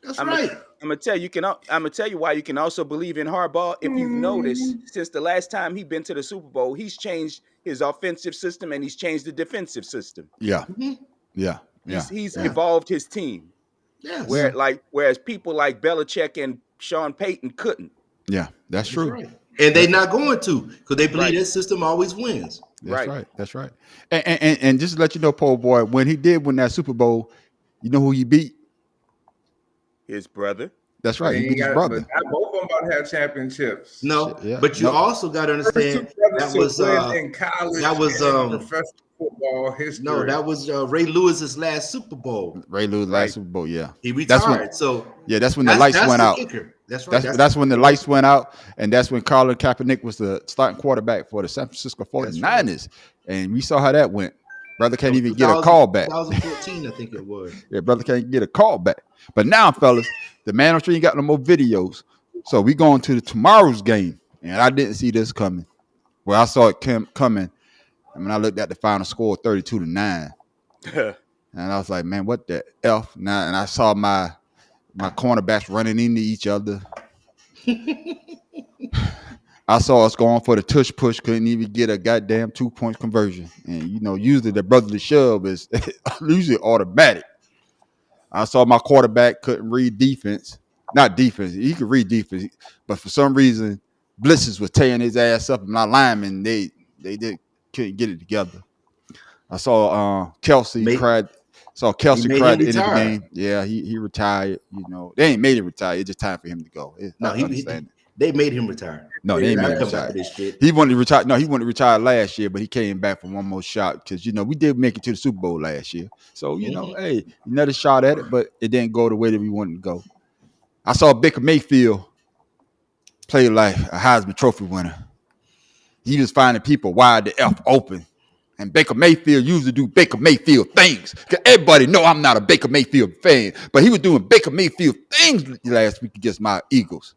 That's right. I'm gonna tell you why you can also believe in Harbaugh. If you've noticed, since the last time he's been to the Super Bowl, he's changed his offensive system and he's changed the defensive system. Yeah. He's evolved his team. Yes. Whereas people like Belichick and Sean Payton couldn't. Yeah, that's true. Right. And they're not going to because they believe this system always wins. That's right. And just to let you know, Paul Boy, when he did win that Super Bowl, you know who he beat? His brother. That's right. He beat his brother. Both of them about to have championships. No, but you also got to understand that was in college. That was professional football history. No, that was Ray Lewis's last Super Bowl. Ray Lewis' last Super Bowl. Yeah, he retired. That's when the lights went out. That's right. That's when the lights went out, and that's when Colin Kaepernick was the starting quarterback for the San Francisco 49ers, right. And we saw how that went. Brother can't even get a call back. 2014, I think it was. Yeah, brother can't get a call back. But now, fellas, the man on street ain't got no more videos. So we going to tomorrow's game. And I didn't see this coming. Well, I saw it coming. And when I looked at the final score, 32-9. And I was like, man, what the F? Now, and I saw my cornerbacks running into each other. I saw us going for the tush push, couldn't even get a goddamn 2-point conversion. And, you know, usually the brotherly shove is usually automatic. I saw my quarterback couldn't read defense. Not defense. He could read defense. But for some reason, blitzes was tearing his ass up. And my linemen, they couldn't get it together. I saw Kelsey cried. Saw Kelsey cried at the end of the game. Yeah, he retired. You know, they ain't made him retire. It's just time for him to go. They made him retire. No, they ain't made him retire. He wanted to retire. No, he wanted to retire last year, but he came back for one more shot because, you know, we did make it to the Super Bowl last year. So, you know, hey, another shot at it, but it didn't go the way that we wanted to go. I saw Baker Mayfield play like a Heisman Trophy winner. He was finding people wide the F open. And Baker Mayfield usually do Baker Mayfield things. Because everybody know I'm not a Baker Mayfield fan. But he was doing Baker Mayfield things last week against my Eagles.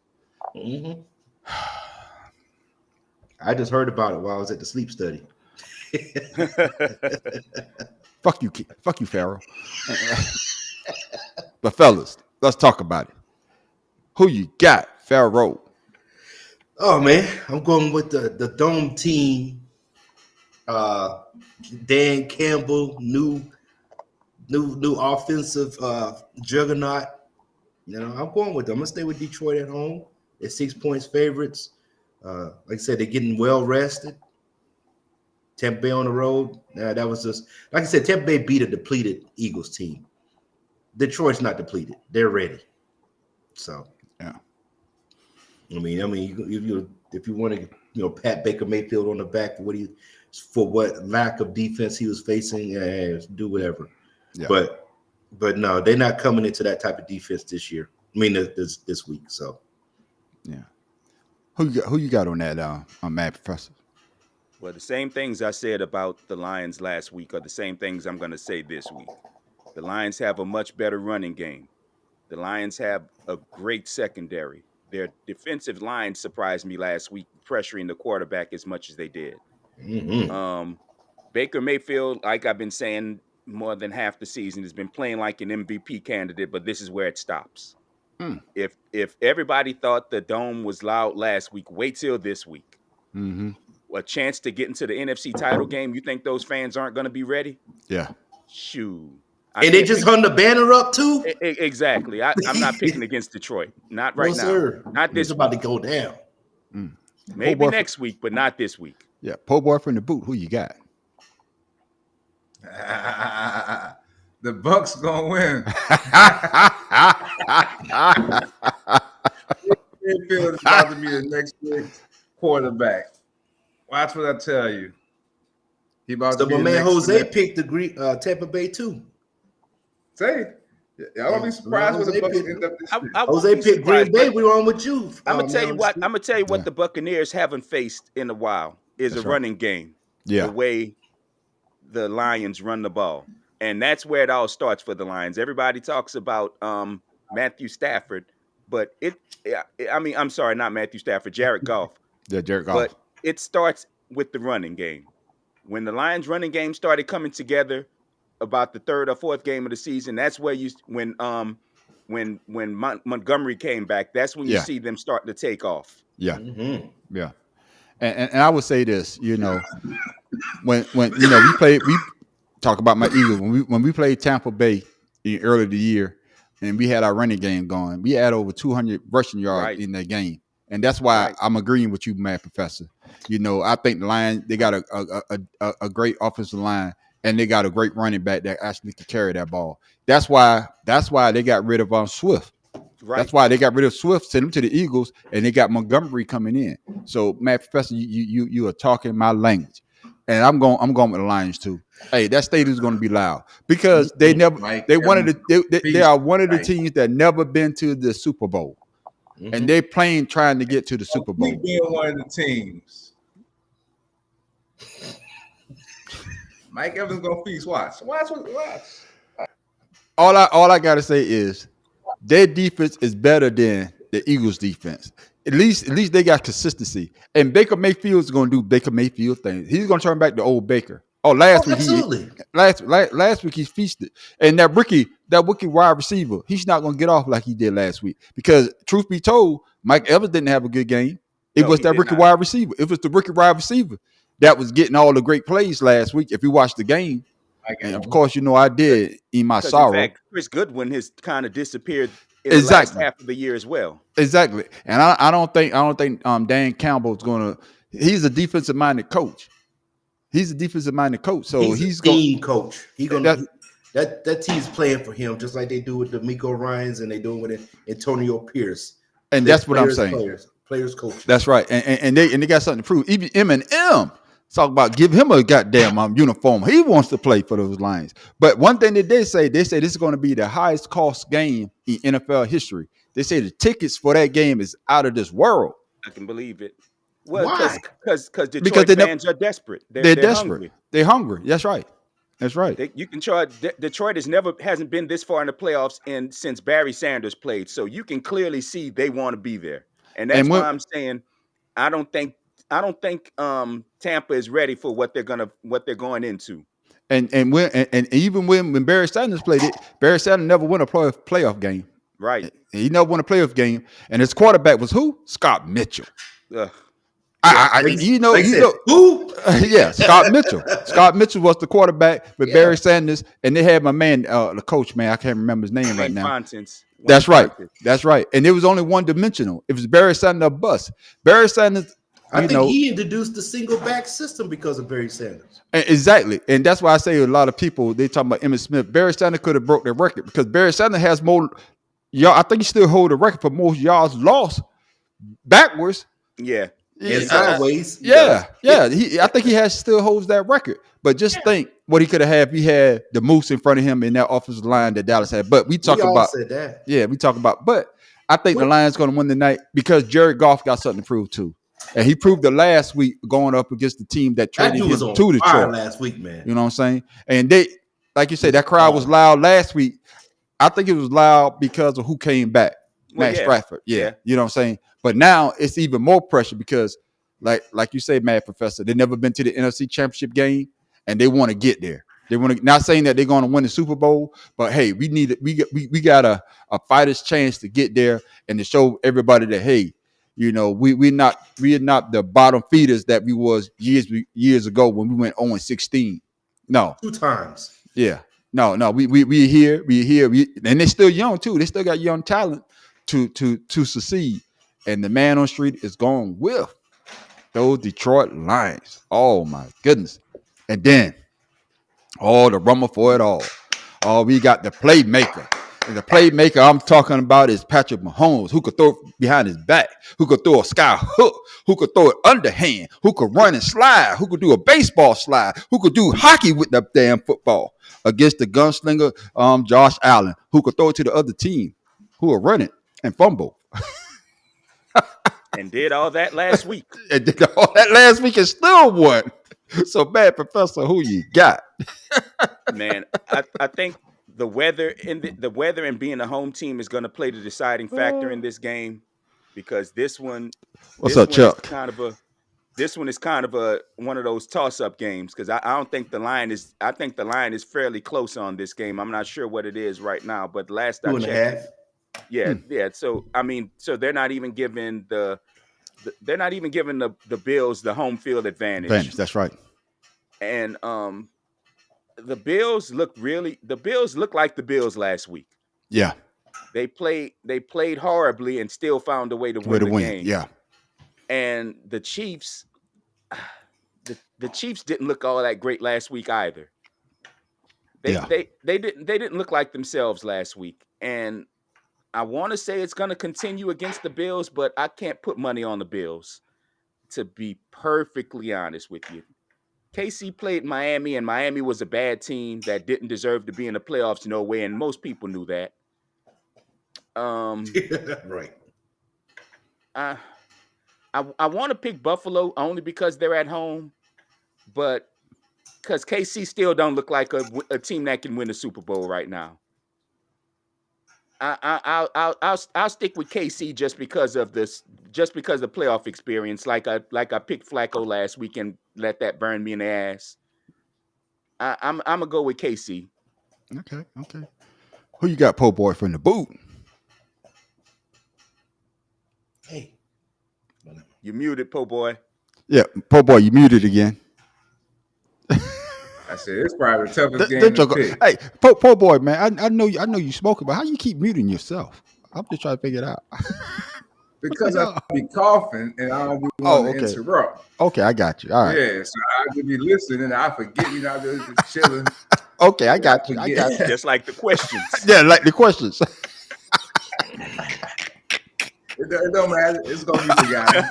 Mm-hmm. I just heard about it while I was at the sleep study. Fuck you, Pharaoh. But fellas, let's talk about it. Who you got, Pharaoh? Oh man, I'm going with the Dome team. Dan Campbell, new offensive juggernaut. You know, I'm going with them. I'm gonna stay with Detroit at home. They're 6 points favorites. Like I said, they're getting well rested. Tampa Bay on the road. That was just like I said. Tampa Bay beat a depleted Eagles team. Detroit's not depleted. They're ready. So yeah. I mean, if you want to, pat Baker Mayfield on the back for what lack of defense he was facing, do whatever. Yeah. But no, they're not coming into that type of defense this year. I mean, this week. So yeah. Who you got on that? On Mad Professor. Well, the same things I said about the Lions last week are the same things I'm going to say this week. The Lions have a much better running game. The Lions have a great secondary. Their defensive line surprised me last week, pressuring the quarterback as much as they did. Mm-hmm. Baker Mayfield, like I've been saying more than half the season, has been playing like an MVP candidate, but this is where it stops. If everybody thought the Dome was loud last week, wait till this week. Mm-hmm. A chance to get into the NFC title game. You think those fans aren't going to be ready? Yeah. Shoot. And they just hung the banner up too? Exactly. I'm not picking against Detroit. Not right now. Sir. Not this It's about to go down. Maybe next week, but not this week. Yeah. Po' boy from the boot. Who you got? The Bucks gonna win. Mayfield is about to be the next big quarterback. Watch what I tell you. He about to be my the man next Jose picked the Tampa Bay too. Say, I won't be surprised when the Bucks end up this year. Jose picked Green Bay. We were on with you. I'm gonna tell you what the Buccaneers haven't faced in a while is a running game. Yeah. The way the Lions run the ball. And that's where it all starts for the Lions. Everybody talks about Matthew Stafford, but I'm sorry, not Matthew Stafford, Jared Goff. Yeah, Jared Goff. But it starts with the running game. When the Lions running game started coming together about the third or fourth game of the season, that's where when Montgomery came back, that's when you see them start to take off. Yeah. Mm-hmm. Yeah. And I would say this, when we talk about my Eagles, when we played Tampa Bay early the year and we had our running game going, we had over 200 rushing yards in that game. And that's why I'm agreeing with you, Mad Professor. I think the Lions, they got a great offensive line and they got a great running back that actually can carry that ball. That's why they got rid of Swift. Right. That's why they got rid of Swift, sent him to the Eagles, and they got Montgomery coming in. So, Mad Professor, you are talking my language, and I'm going with the Lions too. Hey, that stadium's going to be loud because they are one of the teams that never been to the Super Bowl, and they trying to get to the Super Bowl. Being one of the teams. Mike Evans gonna feast. Watch. All I gotta say is their defense is better than the Eagles' defense. At least they got consistency. And Baker Mayfield is gonna do Baker Mayfield things. He's gonna turn back to old Baker. Last week he feasted. And that rookie wide receiver, he's not gonna get off like he did last week. Because truth be told, Mike Evans didn't have a good game. It was that rookie wide receiver. It was the rookie wide receiver that was getting all the great plays last week. If you watched the game, and of course, I did in my sorrow. In fact, Chris Goodwin has kind of disappeared in the last half of the year as well. Exactly, and I don't think Dan Campbell is going to. He's a defensive minded coach. So he's a team coach. He's gonna that team's playing for him just like they do with the Miko Ryans and they doing with Antonio Pierce. And that's what I'm saying. Players coach. That's right, and they got something to prove. Even Eminem talk about give him a goddamn uniform. He wants to play for those Lions. But one thing that they say this is going to be the highest cost game in NFL history. They say the tickets for that game is out of this world. I can believe it. Well, because Detroit fans are desperate. They're desperate. Hungry. They're hungry. That's right. You can charge. Detroit hasn't been this far in the playoffs since Barry Sanders played. So you can clearly see they want to be there, and that's why I'm saying I don't think Tampa is ready for what they're going into. And even when Barry Sanders played it, Barry Sanders never won a playoff game. Right. And he never won a playoff game. And his quarterback was who? Scott Mitchell. Ugh. Who? Yeah, Scott Mitchell. Scott Mitchell was the quarterback with Barry Sanders, and they had my man, the coach, man. I can't remember his name right now. Fontins. That's right. That's right. And it was only one dimensional. It was Barry Sanders or bust. Barry Sanders. I think he introduced the single back system because of Barry Sanders. Exactly. And that's why I say a lot of people, they talk about Emmitt Smith. Barry Sanders could have broke the record because Barry Sanders has more. I think he still hold the record for most yards lost backwards. Yeah. And sideways. Yeah. I think he still holds that record. But just think what he could have had if he had the Moose in front of him in that offensive line that Dallas had. But we talk about said that. Yeah, we talk about. But I think the Lions going to win tonight because Jared Goff got something to prove too. And he proved it last week going up against the team that traded him to Detroit last week, man. You know what I'm saying? And they, like you said, that crowd was loud last week. I think it was loud because of who came back. Matt Stratford. Yeah. You know what I'm saying? But now it's even more pressure because, like you say, Mad Professor, they've never been to the NFC Championship game and they want to get there. They want to, not saying that they're going to win the Super Bowl, but hey, we got a fighter's chance to get there and to show everybody that, hey, you know, we're not the bottom feeders that we was years ago when we went 0-16. No. 2 times. Yeah. No. We here, and they're still young too. They still got young talent to succeed. And the man on the street is going with those Detroit Lions. Oh my goodness. And then the rumble for it all. Oh, we got the playmaker. And the playmaker I'm talking about is Patrick Mahomes, who could throw it behind his back, who could throw a sky hook, who could throw it underhand, who could run and slide, who could do a baseball slide, who could do hockey with the damn football against the gunslinger Josh Allen, who could throw it to the other team, who will run it and fumble. And did all that last week. And still won. So, Mad Professor, who you got? Man, I think the weather and being a home team is going to play the deciding factor in this game because this one. What's up, Chuck? This one is kind of one of those toss-up games because I don't think the line is. I think the line is fairly close on this game. I'm not sure what it is right now, but last I checked, yeah. So I mean, so they're not even giving the Bills the home field advantage. That's right. And the Bills look like the Bills last week. Yeah. They played horribly and still found a way to win the game. Yeah. And the Chiefs, the Chiefs didn't look all that great last week either. They didn't look like themselves last week. And I want to say it's going to continue against the Bills, but I can't put money on the Bills, to be perfectly honest with you. KC played Miami, and Miami was a bad team that didn't deserve to be in the playoffs no way, and most people knew that. Right. I want to pick Buffalo only because they're at home, but because KC still don't look like a team that can win the Super Bowl right now. I'll stick with KC just because of the playoff experience. Like I picked Flacco last week and let that burn me in the ass. I'm gonna go with KC. Okay. Who you got, po' boy from the boot? Hey, you muted, po' boy. Yeah, po' boy, you muted again. I said it's probably the toughest game to pick. Hey, po' boy, man, I know you smoking, but how you keep muting yourself? I'm just trying to figure it out. Because I be coughing and I don't be wanting to interrupt. Okay, I got you. All right. Yeah, so I could be listening and I forget, I just chilling. Okay, I got you. Just like the questions. Yeah, like the questions. It don't matter. It's gonna be forgotten.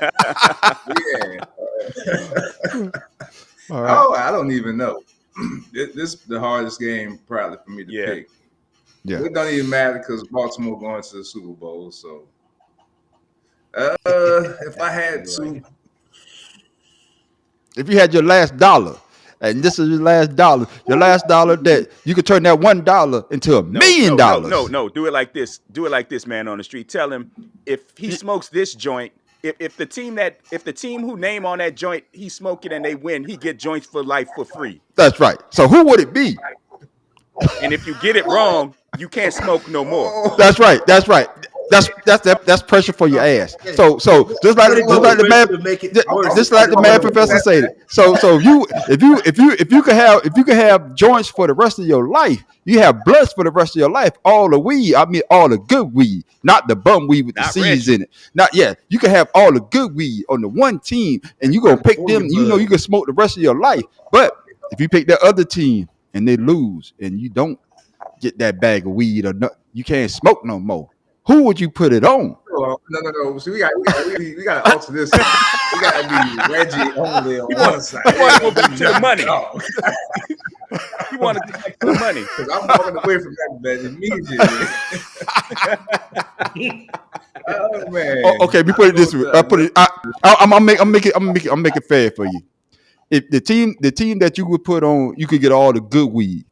Yeah. All right. Oh, I don't even know. This is the hardest game probably for me to pick. Yeah. It don't even matter because Baltimore going to the Super Bowl. So, if I had to, if you had your last dollar, and this is your last dollar that you could turn that $1 into $1 million. No. Do it like this. Man on the street. Tell him if he smokes this joint. If the team who name on that joint, he smoke it and they win, he get joints for life for free. That's right. So who would it be? And if you get it wrong, you can't smoke no more. That's right. That's pressure for your ass. So just like the math professor said. So if you could have joints for the rest of your life, you have blunts for the rest of your life. All the weed, I mean all the good weed, not the bum weed with the seeds in it. Not yet. You can have all the good weed on the one team, and you gonna pick them. You know you can smoke the rest of your life. But if you pick that other team and they lose, and you don't get that bag of weed or not, you can't smoke no more. Who would you put it on? No. So we got to alter this. We got to be Reggie only on one side. You want to go back to the money. You want to go back to the money. Because I'm walking away from that bet immediately. Oh man. Okay, we put it this way. I'm make it fair for you. If the team that you would put on, you could get all the good weed,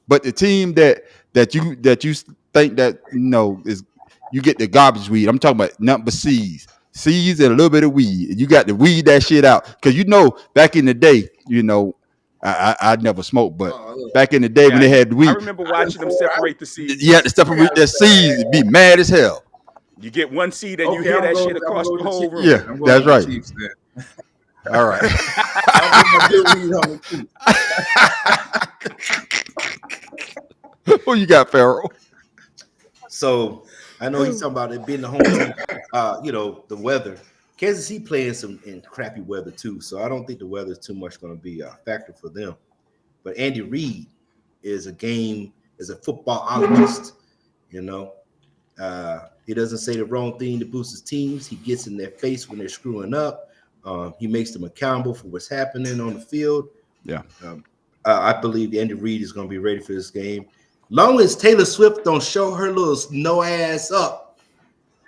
but the team that you think that is you get the garbage weed. I'm talking about nothing but seeds and a little bit of weed. You got to weed that shit out because back in the day, I never smoked, but back in the day when they had weed, I remember watching them separate the seeds. You had to separate that seeds. It'd be mad as hell. You get one seed and you hear that shit across the whole room. Yeah, that's right. All right. Who you got, Pharaoh? So I know he's talking about it being the home team. The weather. Kansas City playing in crappy weather too, so I don't think the weather is too much going to be a factor for them. But Andy Reid is a footballologist. He doesn't say the wrong thing to boost his teams. He gets in their face when they're screwing up. He makes them accountable for what's happening on the field. Yeah. I believe Andy Reid is going to be ready for this game. Long as Taylor Swift don't show her little no ass up,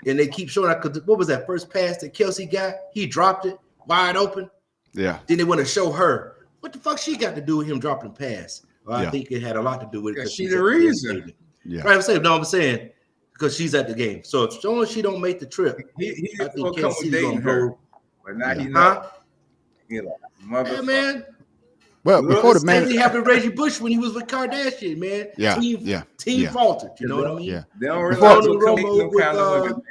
and they keep showing that. Because what was that first pass that Kelsey got? He dropped it wide open. Yeah. Then they want to show her. What the fuck she got to do with him dropping the pass? Well, Yeah. I think it had a lot to do with it. Yeah, Because she's she's the at game. reason. Yeah. Right, I'm saying because she's at the game. So as long as she don't make the trip, He I just think gonna come Kansas with City's dating gonna her, go. but now he's Huh? not. He's like motherfucker. Yeah, man. Well, before the Same man, thing happened to Reggie Bush when he was with Kardashian, man. Yeah, Team yeah. faltered. You know what I mean? yeah. They don't Before- realize Tony what Romo no kind of with, women.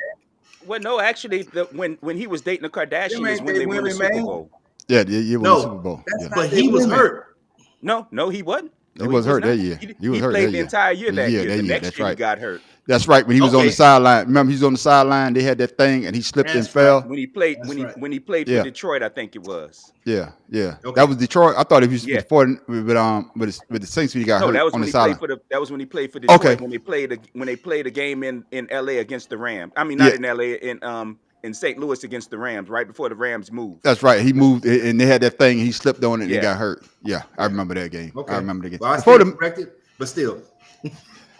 Well, no, actually, when he was dating the Kardashians Them is ain't when they they won the women, Super man. Bowl. Yeah, you won No, the Super Bowl. that's Yeah. not But they he was women. hurt. No, he wasn't. He was hurt that year. He He was hurt played that the year. entire year that year. The next That's year he right. got hurt. That's right. When he was on Okay. the sideline, remember he was on the sideline. They had that thing, and he slipped and That's fell. When he played That's right. when he played for Yeah. Detroit, I think it was. Yeah. Okay. That was Detroit. I thought it was Yeah. before with the Saints when he got No, hurt that was on when the he played sideline. for that was when he played for Detroit. Okay. When they played a game in LA against the Rams. I mean, not Yeah. in LA, in St. Louis against the Rams, right before the Rams moved. That's right. He moved, and they had that thing, and he slipped on it, and he Yeah. got hurt. Yeah, I remember that game. Okay. I remember the game. Well, I Before stand the corrected, but still.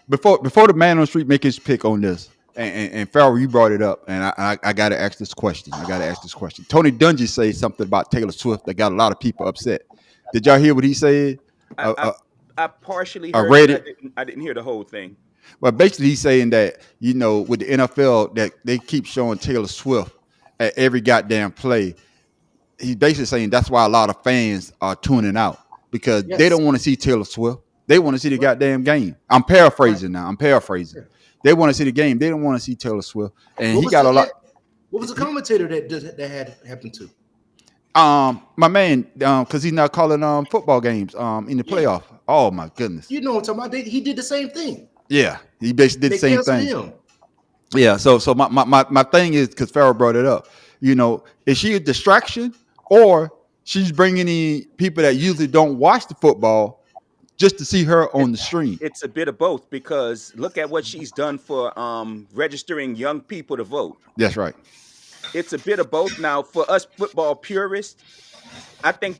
before the man on the street make his pick on this, and Farrell, you brought it up, and I got to ask this question. Tony Dungy said something about Taylor Swift that got a lot of people upset. Did y'all hear what he said? I partially I heard read it. it. I didn't hear the whole thing. Well, basically, he's saying that with the NFL, that they keep showing Taylor Swift at every goddamn play. He's basically saying that's why a lot of fans are tuning out because they don't want to see Taylor Swift. They want to see the goddamn game. I'm paraphrasing now. They want to see the game. They don't want to see Taylor Swift, and What he was got a that- lot. What was the commentator that had happened to? My man, because he's not calling football games in the playoff. Oh my goodness. You know what I'm talking about? He did the same thing. Yeah, he basically did the They same canceled thing. him. Yeah, so my thing is because Farrell brought it up. Is she a distraction or she's bringing in people that usually don't watch the football just to see her on the stream? It's a bit of both because look at what she's done for registering young people to vote. That's right. It's a bit of both. Now, for us football purists, I think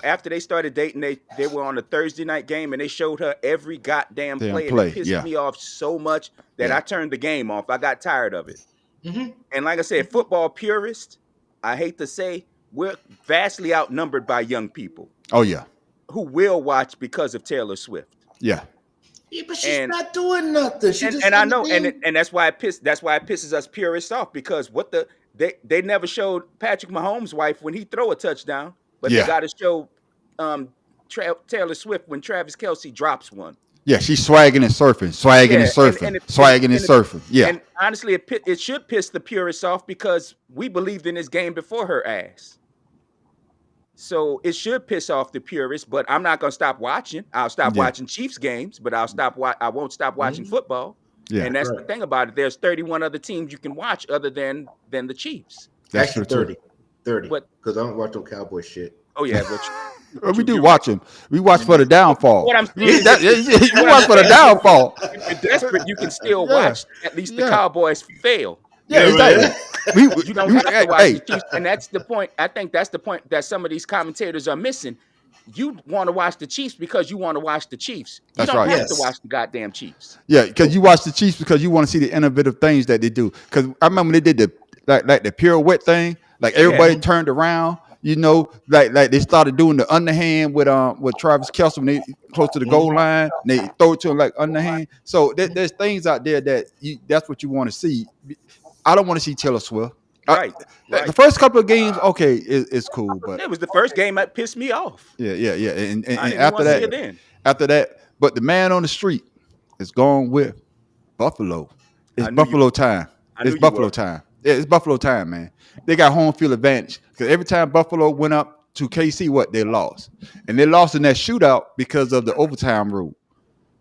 after they started dating, they were on a Thursday night game and they showed her every goddamn Damn play. And play, it pissed yeah. me off so much that I turned the game off. I got tired of it. Mm-hmm. And like I said, football purists, I hate to say, we're vastly outnumbered by young people Oh yeah, who will watch because of Taylor Swift. yeah. Yeah, but she's And- not doing nothing. She just And I did the know, thing. and that's why it pisses us purists off because they never showed Patrick Mahomes' wife when he throw a touchdown, but Yeah. they got to show Taylor Swift when Travis Kelce drops one. Yeah, she's swagging and surfing, swagging and surfing, swagging and surfing. Yeah. And honestly, it should piss the purists off because we believed in this game before her ass. So it should piss off the purists, but I'm not gonna stop watching. I'll stop watching Chiefs games, but I won't stop watching football. Yeah. And that's the thing about it. There's 31 other teams you can watch other than the Chiefs. That's actually 30. But because I don't watch no Cowboy shit. Oh yeah, but we do watch them. We watch for the downfall. What I'm saying you watch for the downfall. If you're desperate, you can still watch at least the Cowboys fail. Yeah, exactly. You don't have to watch the Chiefs, and that's the point. I think that's the point that some of these commentators are missing. You want to watch the Chiefs because you want to watch the Chiefs. You That's don't right. have to watch the goddamn Chiefs. Yeah, because you watch the Chiefs because you want to see the innovative things that they do. Because I remember they did the like the pirouette thing. Like everybody turned around. You know, like they started doing the underhand with Travis Kelce when they close to the goal line. And they throw it to him like underhand. So there's things out there that that's what you want to see. I don't want to see Taylor Swift. Right. The first couple of games, okay, it's cool, but it was the first game that pissed me off. Yeah. And I didn't after want to see it that, then. but the man on the street is going with Buffalo. It's Buffalo time. It's Buffalo time. Yeah, it's Buffalo time, man. They got home field advantage because every time Buffalo went up to KC, they lost, and they lost in that shootout because of the overtime rule.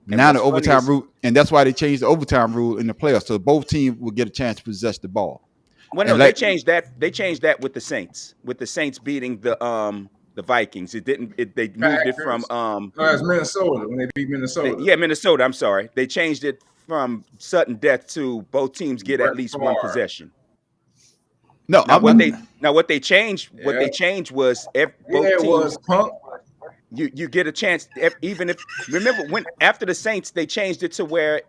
Now the overtime rule, and that's why they changed the overtime rule in the playoffs, so both teams will get a chance to possess the ball. Well, no, they changed that. They changed that with the Saints. With the Saints beating the Vikings. It didn't. They moved it from No, it's Minnesota when they beat Minnesota. Minnesota. I'm sorry. They changed it from sudden death to both teams get at least one possession. No, what they changed was both teams. Punk. You get a chance even if remember after the Saints they changed it to where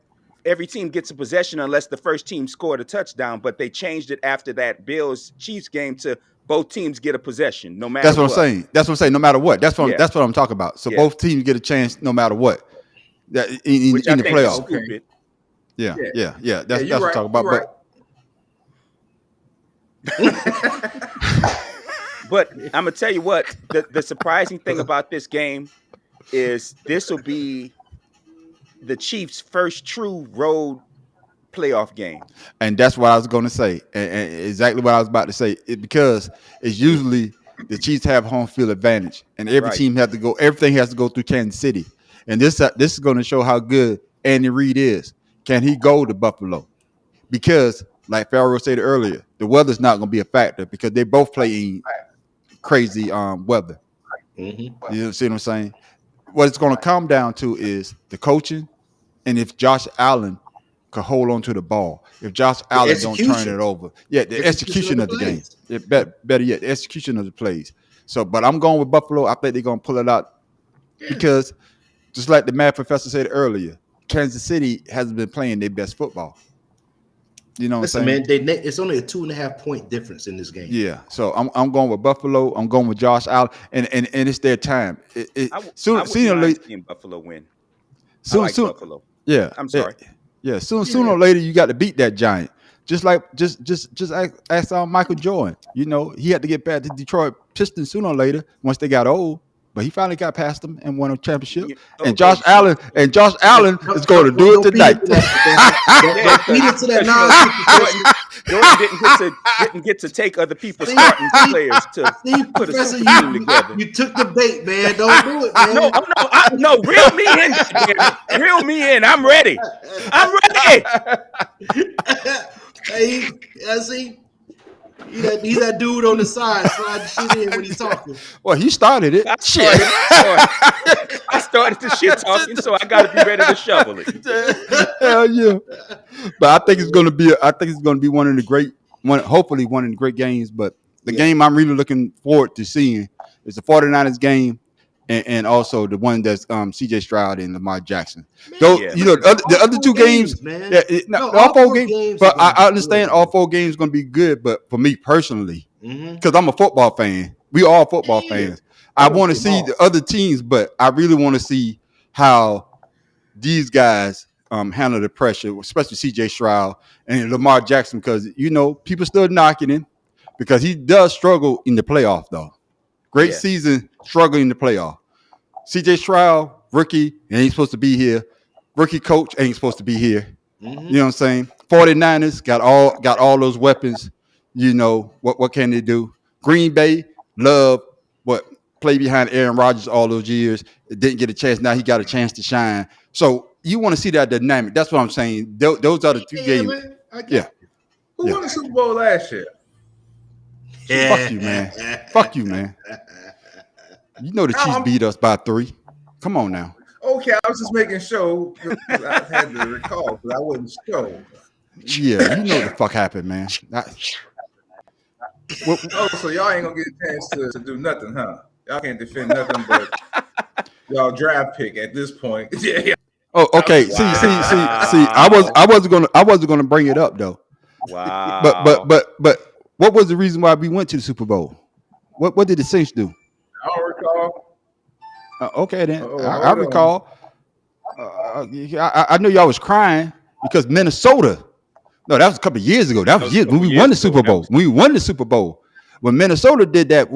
every team gets a possession unless the first team scored a touchdown, but they changed it after that Bills Chiefs game to both teams get a possession no matter. That's what I'm saying. That's what I'm saying. No matter what. That's what I'm talking about. So both teams get a chance no matter what. In the playoffs. Stupid. Yeah. That's what I'm talking about. But I'm gonna tell you what the surprising thing about this game is this will be the Chiefs' first true road playoff game. And that's what I was going to say, and exactly what I was about to say. Because it's usually the Chiefs have home field advantage, and every team has to go. Everything has to go through Kansas City, and this is going to show how good Andy Reid is. Can he go to Buffalo? Because, like Pharaoh said earlier, the weather's not going to be a factor because they both play in crazy weather. Mm-hmm. You see what I'm saying? What it's going to come down to is the coaching, and if Josh Allen could hold on to the ball. If Josh Allen don't turn it over, the execution of the game. Better yet, the execution of the plays. So, but I'm going with Buffalo. I think they're going to pull it out because, just like the math professor said earlier, Kansas City hasn't been playing their best football. You know what I'm saying? Man, it's only a 2.5 point difference in this game. Yeah, so I'm going with Buffalo. I'm going with Josh Allen, and it's their time. Sooner or later, Buffalo win. Buffalo. Yeah, I'm sorry. Yeah, sooner or later you got to beat that giant. Just ask Michael Jordan. You know, he had to get back to Detroit Pistons sooner or later once they got old. But he finally got past them and won a championship. And Josh Allen is going to do it tonight. Jordan didn't get to take other people's starting players to put a team together. You took the bait, man. Don't do it, man. No, reel me in. Reel me in. I'm ready. Hey, see. He's that dude on the side slide the shit in when he's talking. Well, he started it. I started the shit talking, so I got to be ready to shovel it. Hell yeah! But I think it's going to be one of the great games. But the game I'm really looking forward to seeing is the 49ers game, and also the one that's C.J. Stroud and Lamar Jackson. The other two games, all four games. But I understand all four games going to be good. But for me personally, because I'm a football fan, we all football fans. I want to see the other teams, but I really want to see how these guys handle the pressure, especially C.J. Stroud and Lamar Jackson, because people still knocking him because he does struggle in the playoff though. Great season, struggling in the playoff. C.J. Stroud, rookie, and he's supposed to be here. rookie coach ain't supposed to be here. Mm-hmm. You know what I'm saying? 49ers got all those weapons. You know, what can they do? Green Bay, Love, play behind Aaron Rodgers all those years. It didn't get a chance. Now he got a chance to shine. So you want to see that dynamic. That's what I'm saying. Those are the two games. Who won the Super Bowl last year? Fuck you, man. Fuck you, man. You know the Chiefs beat us by 3. Come on now. Okay, I was just making sure. I had to recall because I wasn't sure. Yeah, you know what the fuck happened, man. So y'all ain't gonna get a chance to do nothing, huh? Y'all can't defend nothing but y'all draft pick at this point. Yeah. Oh, okay. See. I wasn't gonna bring it up though. Wow. But what was the reason why we went to the Super Bowl? What did the Saints do? I don't recall. Okay, then I recall. I know y'all was crying because Minnesota. No, that was a couple of years ago. That was years when we won the Super Bowl. When we won the Super Bowl, when Minnesota did that,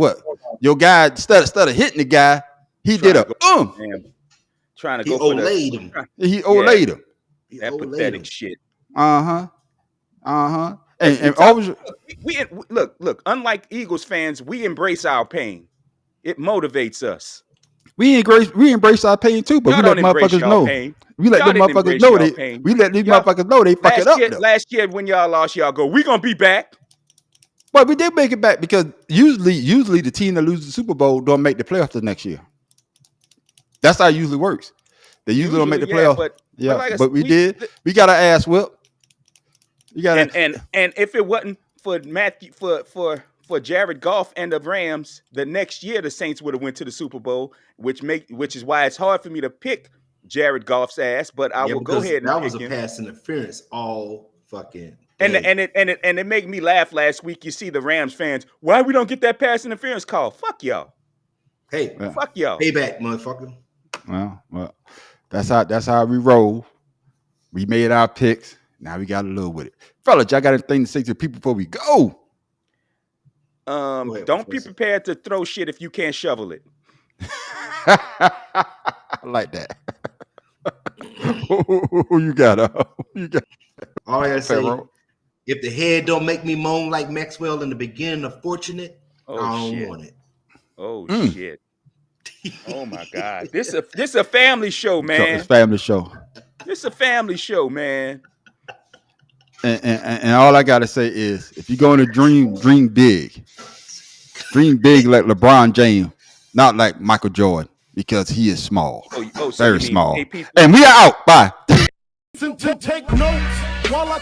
your guy instead of hitting the guy, he did a trying to go for him. He olayed him. That pathetic shit. And always we look. Unlike Eagles fans, we embrace our pain. It motivates us. We embrace our pain too, but we let motherfuckers know. We let them motherfuckers know motherfuckers know they fuck it up. Last year when y'all lost, y'all go, we gonna be back. But we did make it back because usually the team that loses the Super Bowl don't make the playoffs the next year. That's how it usually works. They usually don't make the playoffs. But we did. We got our ass whipped. You got and if it wasn't for Matthew for Jared Goff and the Rams, the next year the Saints would have went to the Super Bowl, which is why it's hard for me to pick Jared Goff's ass. But I will go ahead and that pick was a him. Pass interference all fucking. And it made me laugh last week. You see the Rams fans, why we don't get that pass interference call? Fuck y'all. Hey, fuck y'all. Payback, motherfucker. Well, that's how we roll. We made our picks. Now we got to live with it. Fellas, y'all got anything to say to people before we go? Don't be prepared to throw shit if you can't shovel it. I like that. Who you got? All I gotta say, if the head don't make me moan like Maxwell in the beginning of Fortunate, I don't want it. Oh shit. Oh my God. This a family show, man. It's a family show. This a family show, man. And all I gotta say is, if you're going to dream big. Dream big like LeBron James, not like Michael Jordan, because he is small, very small. And we are out. Bye. To take notes while I